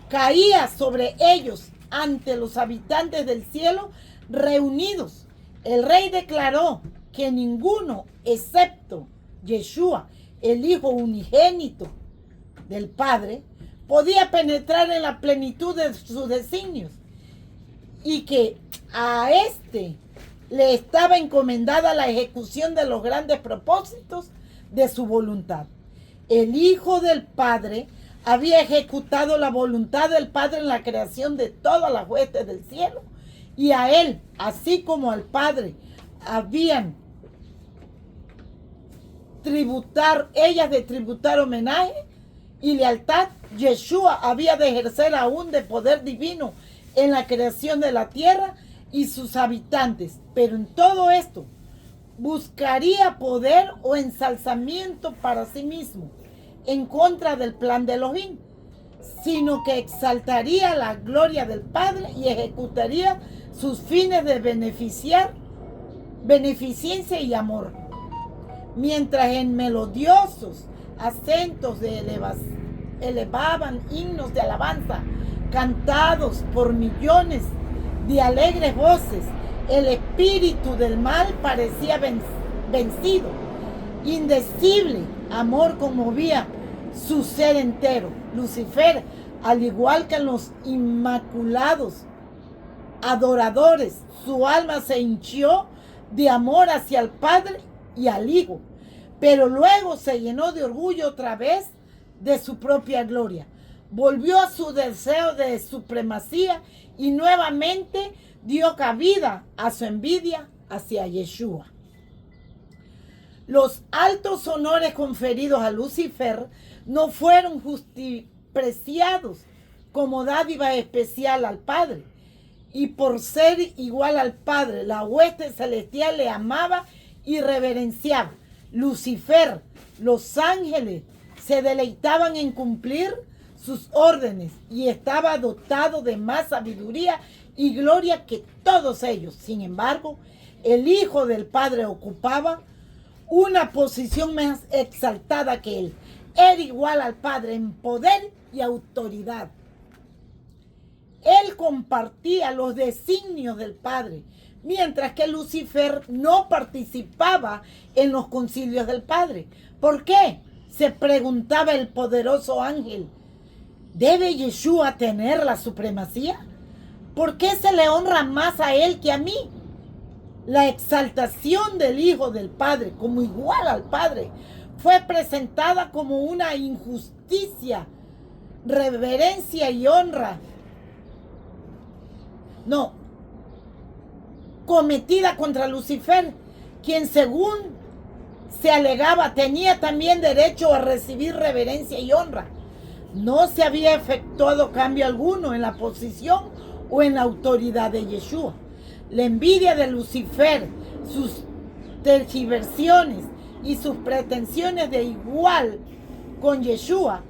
Caía sobre ellos ante los habitantes del cielo reunidos. El rey declaró que ninguno, excepto Yeshua, el Hijo unigénito del Padre, podía penetrar en la plenitud de sus designios y que a éste le estaba encomendada la ejecución de los grandes propósitos de su voluntad. El Hijo del Padre había ejecutado la voluntad del Padre en la creación de todas las huestes del cielo, y a él, así como al Padre, habían ellas de tributar homenaje y lealtad, Yeshua había de ejercer aún de poder divino en la creación de la tierra y sus habitantes. Pero en todo esto buscaría poder o ensalzamiento para sí mismo en contra del plan de Elohim, sino que exaltaría la gloria del Padre y ejecutaría sus fines de beneficencia y amor. Mientras en melodiosos acentos elevaban himnos de alabanza, cantados por millones de alegres voces, el espíritu del mal parecía vencido. Indecible amor conmovía su ser entero. Lucifer, al igual que los inmaculados adoradores, su alma se hinchió de amor hacia el Padre y al Hijo, pero luego se llenó de orgullo otra vez de su propia gloria. Volvió a su deseo de supremacía y nuevamente dio cabida a su envidia hacia Yeshua. Los altos honores conferidos a Lucifer no fueron justipreciados como dádiva especial al Padre. Y por ser igual al Padre, la hueste celestial le amaba y reverenciaba. Lucifer, los ángeles, se deleitaban en cumplir sus órdenes y estaba dotado de más sabiduría y gloria que todos ellos. Sin embargo, el Hijo del Padre ocupaba una posición más exaltada que él. Era igual al Padre en poder y autoridad. Él compartía los designios del Padre, mientras que Lucifer no participaba en los concilios del Padre. ¿Por qué? Se preguntaba el poderoso ángel. ¿Debe Yeshua tener la supremacía? ¿Por qué se le honra más a él que a mí? La exaltación del Hijo del Padre como igual al Padre fue presentada como una injusticia, reverencia y honra. No, cometida contra Lucifer, quien según se alegaba tenía también derecho a recibir reverencia y honra. No se había efectuado cambio alguno en la posición o en la autoridad de Yeshua. La envidia de Lucifer, sus tergiversiones y sus pretensiones de igual con Yeshua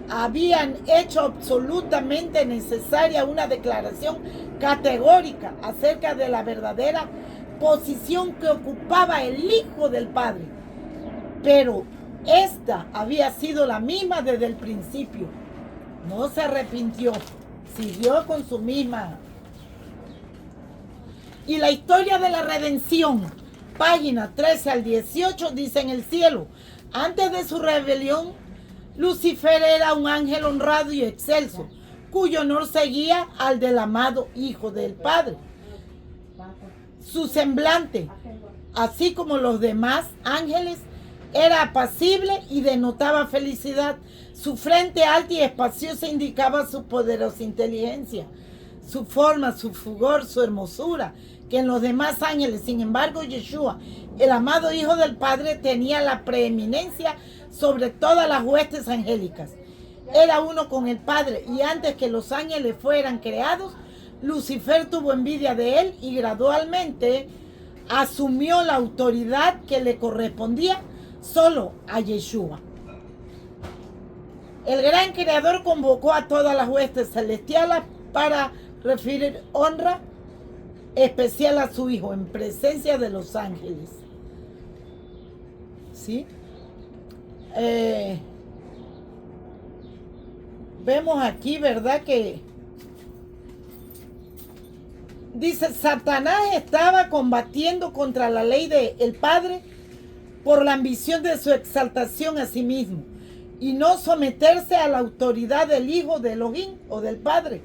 habían hecho absolutamente necesaria una declaración categórica acerca de la verdadera posición que ocupaba el Hijo del Padre. Pero esta había sido la misma desde el principio. No se arrepintió, siguió con su misma. Y la historia de la redención, página 13 al 18, dice: en el cielo, antes de su rebelión, Lucifer era un ángel honrado y excelso, cuyo honor seguía al del amado Hijo del Padre. Su semblante, así como los demás ángeles, era apacible y denotaba felicidad. Su frente alta y espaciosa indicaba su poderosa inteligencia, su forma, su fulgor, su hermosura, que en los demás ángeles. Sin embargo, Yeshua, el amado Hijo del Padre, tenía la preeminencia sobre todas las huestes angélicas. Era uno con el Padre, y antes que los ángeles fueran creados, Lucifer tuvo envidia de él y gradualmente asumió la autoridad que le correspondía solo a Yeshua. El gran creador convocó a todas las huestes celestiales para referir honra especial a su Hijo en presencia de los ángeles. ¿Sí? Vemos aquí, ¿verdad? Que dice: Satanás estaba combatiendo contra la ley del Padre por la ambición de su exaltación a sí mismo y no someterse a la autoridad del Hijo de Elohim o del Padre.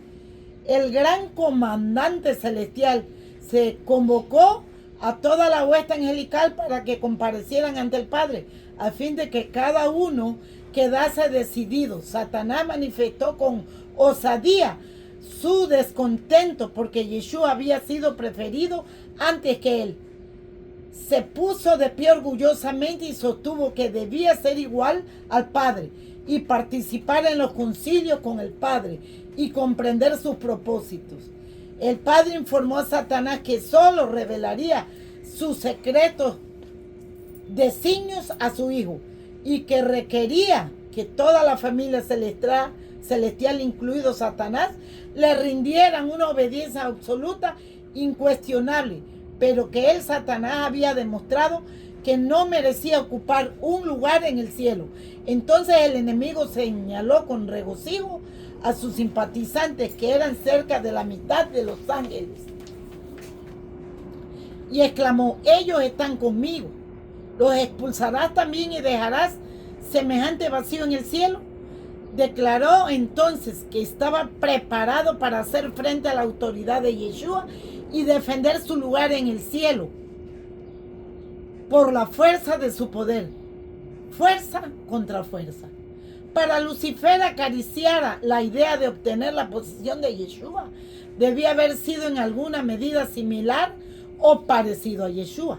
El gran comandante celestial se convocó a toda la hueste angelical para que comparecieran ante el Padre, a fin de que cada uno quedase decidido. Satanás manifestó con osadía su descontento porque Yeshua había sido preferido antes que él. Se puso de pie orgullosamente y sostuvo que debía ser igual al Padre, y participar en los concilios con el Padre y comprender sus propósitos. El Padre informó a Satanás que solo revelaría sus secretos designios a su Hijo y que requería que toda la familia celestial, incluido Satanás, le rindieran una obediencia absoluta, incuestionable, pero que él, Satanás, había demostrado que no merecía ocupar un lugar en el cielo. Entonces el enemigo señaló con regocijo a sus simpatizantes, que eran cerca de la mitad de los ángeles, y exclamó: ellos están conmigo. ¿Los expulsarás también y dejarás semejante vacío en el cielo? Declaró entonces que estaba preparado para hacer frente a la autoridad de Yeshua y defender su lugar en el cielo por la fuerza de su poder. Fuerza contra fuerza. Para Lucifer acariciar la idea de obtener la posición de Yeshua, debía haber sido en alguna medida similar o parecido a Yeshua.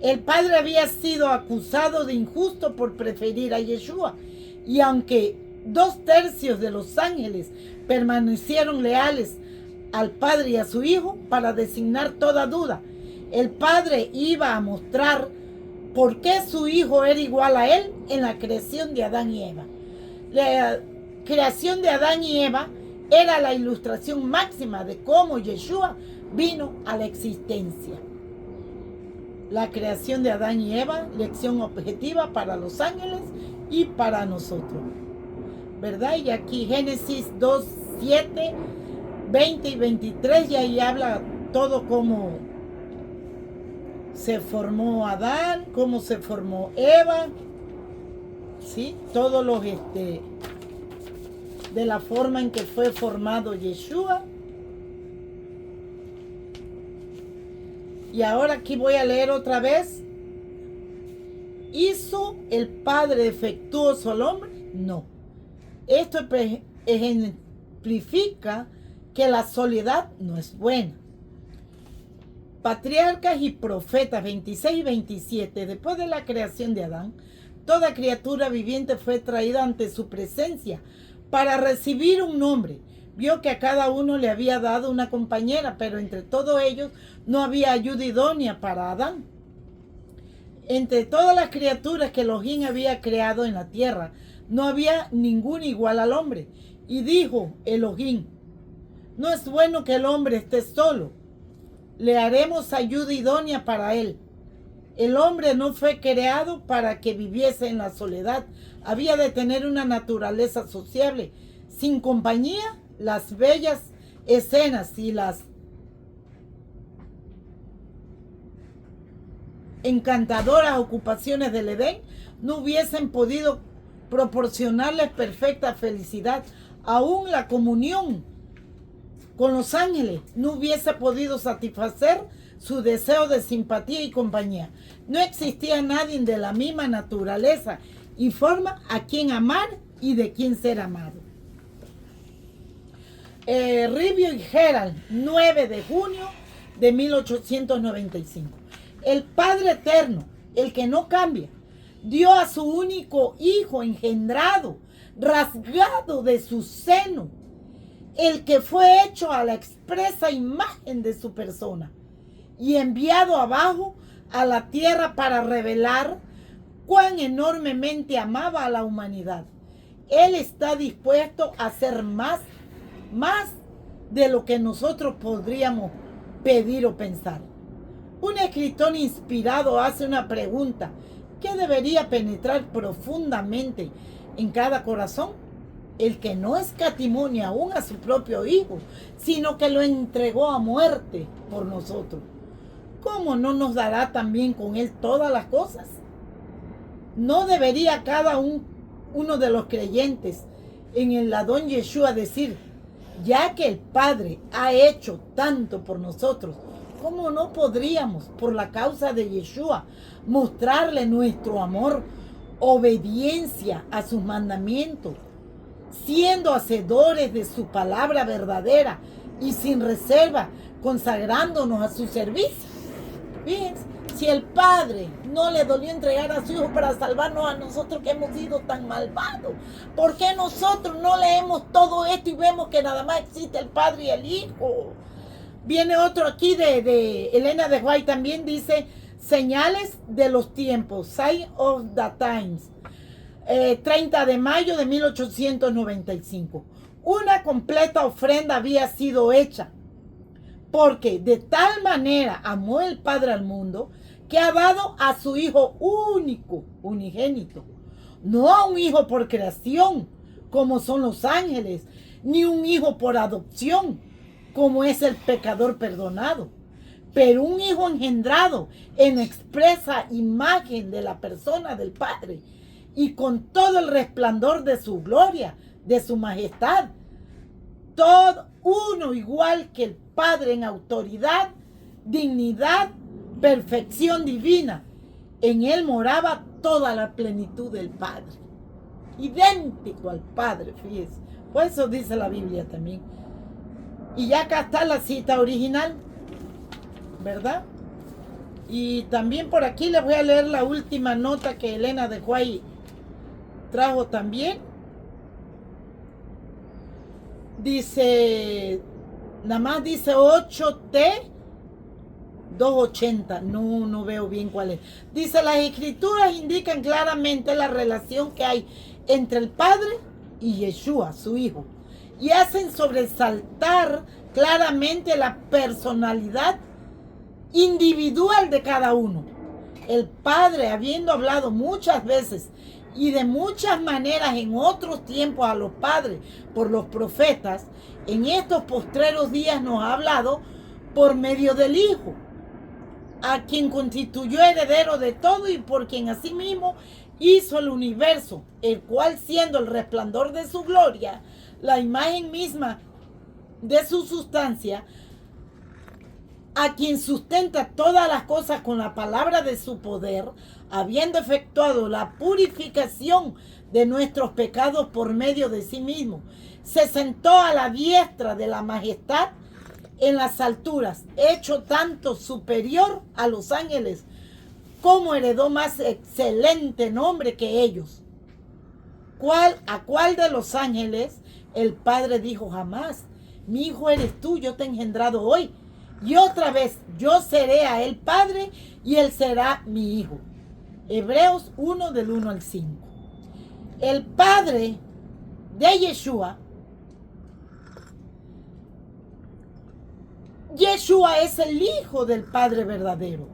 El Padre había sido acusado de injusto por preferir a Yeshua, y aunque 2/3 de los ángeles permanecieron leales al Padre y a su Hijo, para designar toda duda, el Padre iba a mostrar por qué su Hijo era igual a él en la creación de Adán y Eva. La creación de Adán y Eva era la ilustración máxima de cómo Yeshua vino a la existencia. La creación de Adán y Eva, lección objetiva para los ángeles y para nosotros, ¿verdad? Y aquí Génesis 2, 7, 20 y 23, y ahí habla todo cómo se formó Adán, cómo se formó Eva, ¿sí? Todos los, de la forma en que fue formado Yeshua. Y ahora aquí voy a leer otra vez. ¿Hizo el Padre defectuoso al hombre? No. Esto ejemplifica que la soledad no es buena. Patriarcas y Profetas 26 y 27. Después de la creación de Adán, toda criatura viviente fue traída ante su presencia para recibir un nombre. Vio que a cada uno le había dado una compañera, pero entre todos ellos no había ayuda idónea para Adán. Entre todas las criaturas que Elohim había creado en la tierra, no había ningún igual al hombre. Y dijo Elohim: no es bueno que el hombre esté solo. Le haremos ayuda idónea para él. El hombre no fue creado para que viviese en la soledad. Había de tener una naturaleza sociable. Sin compañía, las bellas escenas y las encantadoras ocupaciones del Edén no hubiesen podido proporcionarles perfecta felicidad. Aún la comunión con los ángeles no hubiese podido satisfacer su deseo de simpatía y compañía. No existía nadie de la misma naturaleza y forma a quien amar y de quien ser amado. Review y Herald, 9 de junio de 1895. El Padre Eterno, el que no cambia, dio a su único Hijo engendrado, rasgado de su seno, el que fue hecho a la expresa imagen de su persona y enviado abajo a la tierra para revelar cuán enormemente amaba a la humanidad. Él está dispuesto a hacer más de lo que nosotros podríamos pedir o pensar. Un escritor inspirado hace una pregunta que debería penetrar profundamente en cada corazón. El que no escatimó ni aún a su propio Hijo, sino que lo entregó a muerte por nosotros, ¿cómo no nos dará también con él todas las cosas? ¿No debería cada uno de los creyentes en el Adón Yeshua decir: ya que el Padre ha hecho tanto por nosotros, ¿cómo no podríamos, por la causa de Yeshua, mostrarle nuestro amor, obediencia a sus mandamientos, siendo hacedores de su palabra verdadera y sin reserva, consagrándonos a su servicio? Fíjense, Si el Padre no le dolió entregar a su Hijo para salvarnos a nosotros que hemos sido tan malvados, ¿por qué nosotros no leemos todo esto y vemos que nada más existe el Padre y el Hijo? Viene otro aquí de Elena de White también, dice, señales de los tiempos, Sign of the Times, 30 de mayo de 1895. Una completa ofrenda había sido hecha, porque de tal manera amó el Padre al mundo, que ha dado a su Hijo único, unigénito, no a un hijo por creación, como son los ángeles, ni un hijo por adopción, como es el pecador perdonado, pero un hijo engendrado en expresa imagen de la persona del Padre, y con todo el resplandor de su gloria, de su majestad, todo uno igual que el Padre en autoridad, dignidad, perfección divina. En él moraba toda la plenitud del Padre, idéntico al Padre, fíjese. Por eso dice la Biblia también. Y ya acá está la cita original, ¿verdad? Y también por aquí les voy a leer la última nota que Elena de White trajo también. Dice, nada más dice 8T 280, no veo bien cuál es. Dice, las escrituras indican claramente la relación que hay entre el Padre y Yeshua, su Hijo, y hacen sobresaltar claramente la personalidad individual de cada uno. El Padre, habiendo hablado muchas veces y de muchas maneras en otros tiempos a los padres por los profetas, en estos postreros días nos ha hablado por medio del Hijo, a quien constituyó heredero de todo y por quien asimismo hizo el universo, el cual, siendo el resplandor de su gloria, la imagen misma de su sustancia, a quien sustenta todas las cosas con la palabra de su poder, habiendo efectuado la purificación de nuestros pecados por medio de sí mismo, se sentó a la diestra de la majestad en las alturas, hecho tanto superior a los ángeles, como heredó más excelente nombre que ellos. ¿A cuál de los ángeles el Padre dijo jamás, mi hijo eres tú, yo te he engendrado hoy? Y otra vez, yo seré a él Padre y él será mi hijo. Hebreos 1 del 1 al 5. El Padre de Yeshua, Yeshua es el Hijo del Padre verdadero.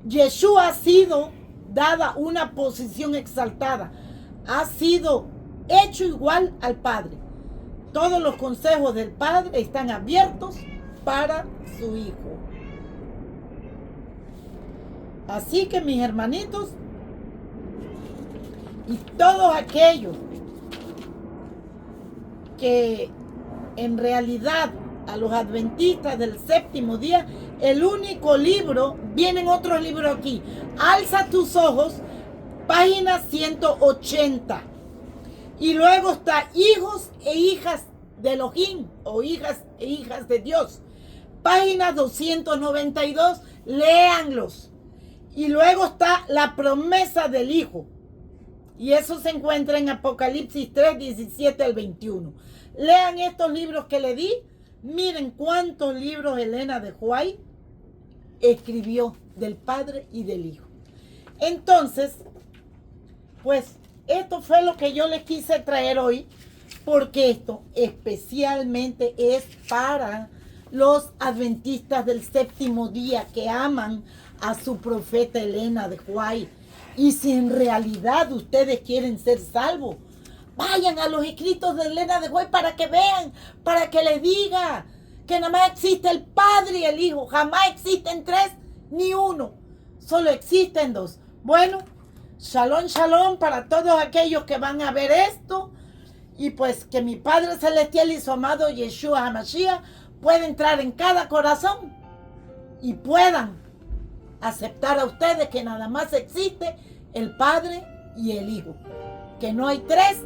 Yeshua ha sido dada una posición exaltada, ha sido hecho igual al Padre. Todos los consejos del Padre están abiertos para su Hijo. Así que, mis hermanitos, y todos aquellos que en realidad a los adventistas del séptimo día, el único libro, vienen otros libros aquí, Alza tus ojos, página 180. Y luego está Hijos e hijas de Elohim, o hijas e hijas de Dios, página 292, léanlos. Y luego está la promesa del Hijo, y eso se encuentra en Apocalipsis 3, 17 al 21. Lean estos libros que le di. Miren cuántos libros Elena de White escribió del Padre y del Hijo. Entonces, pues esto fue lo que yo les quise traer hoy, porque esto especialmente es para los adventistas del séptimo día que aman a su profeta Elena de White. Y si en realidad ustedes quieren ser salvos, vayan a los escritos de Elena de White para que vean, para que les diga que nada más existe el Padre y el Hijo. Jamás existen tres ni uno. Solo existen dos. Bueno, shalom, shalom para todos aquellos que van a ver esto. Y pues que mi Padre Celestial y su amado Yeshua HaMashiach pueda entrar en cada corazón y puedan aceptar a ustedes que nada más existe el Padre y el Hijo. Que no hay tres,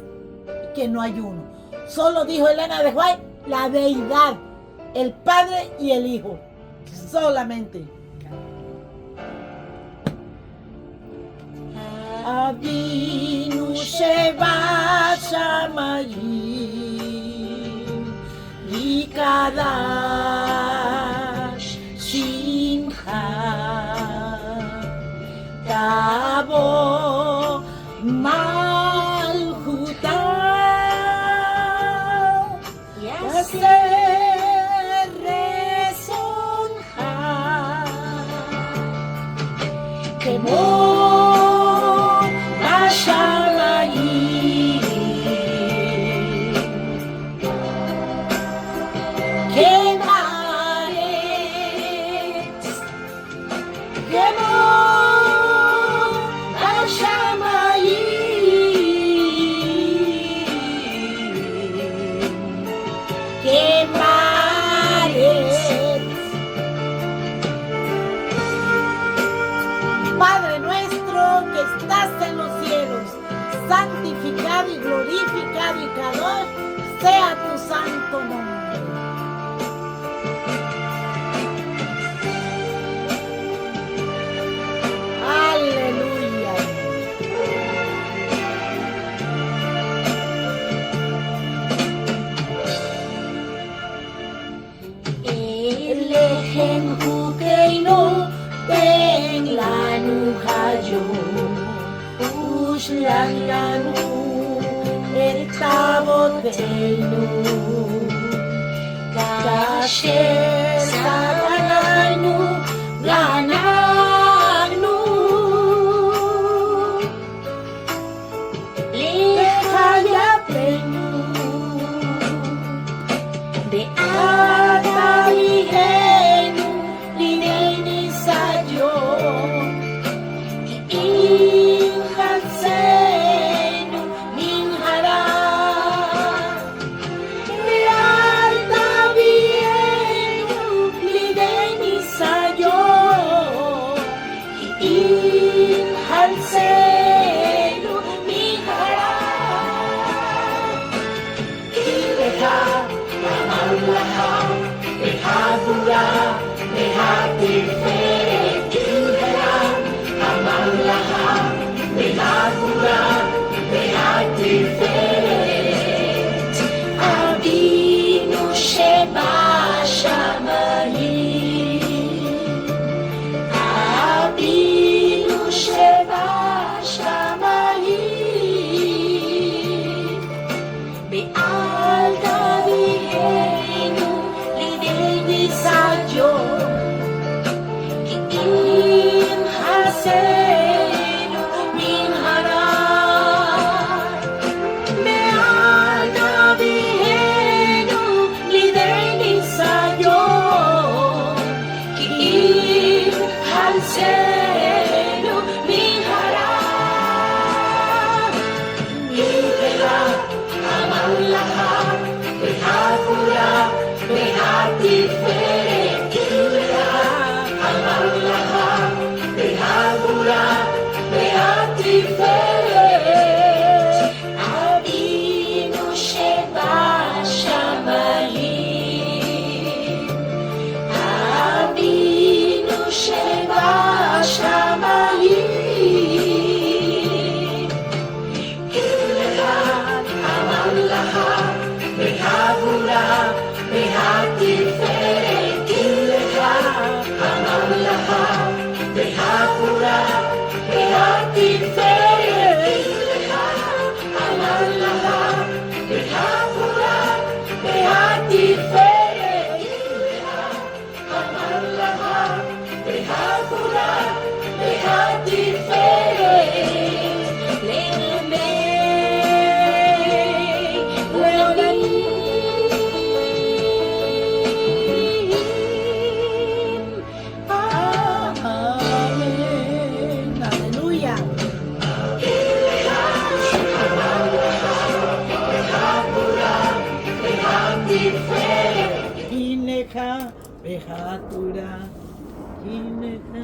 que no hay uno. Solo dijo Elena de White, la deidad, el Padre y el Hijo. Solamente. Avinu Sheba Shamayim Yikadash Shimcha Tavo Malchuta Yaser Resoncha Kemo Padre nuestro que estás en los cielos, santificado y glorificado y Kadosh sea tu santo nombre. Aleluya. Elechem Hukeinu Ben Lanu Hayom Ushlan Lanu Et Avoteinu Kasher Sagananu Gananu Lechayapenu Be'atavihenu Lineni Sayon Inchatzenu Minhara Be'atavihenu Lineni Sayon Inchatzenu Minhara Kilecha Amalacha Behadura Behatiferet Kilecha Amalacha Behadura Behatiferet Avinu Sheba Shamayim Avinu Sheba Shamayim Be'al Davihenu Lidei Sayon Ki im Hasenu Minhara Be'al Davihenu Lidei Sayon Ki im Hasenu Minhara Yikela Amalacha Behadura Behatiferet Kilecha Amalacha Behadura Behatiferet Avinu Sheba Shamayim Avinu Sheba Shamayim Kilecha Amalacha Behadura Behatiferet Kilecha Amalacha Behadura Behatiferet Kilecha Amalacha Behadura Behatiferet Kilecha Amalacha Behadura Behatiferet Aleluya. Kinecha, Behatura, Kinecha.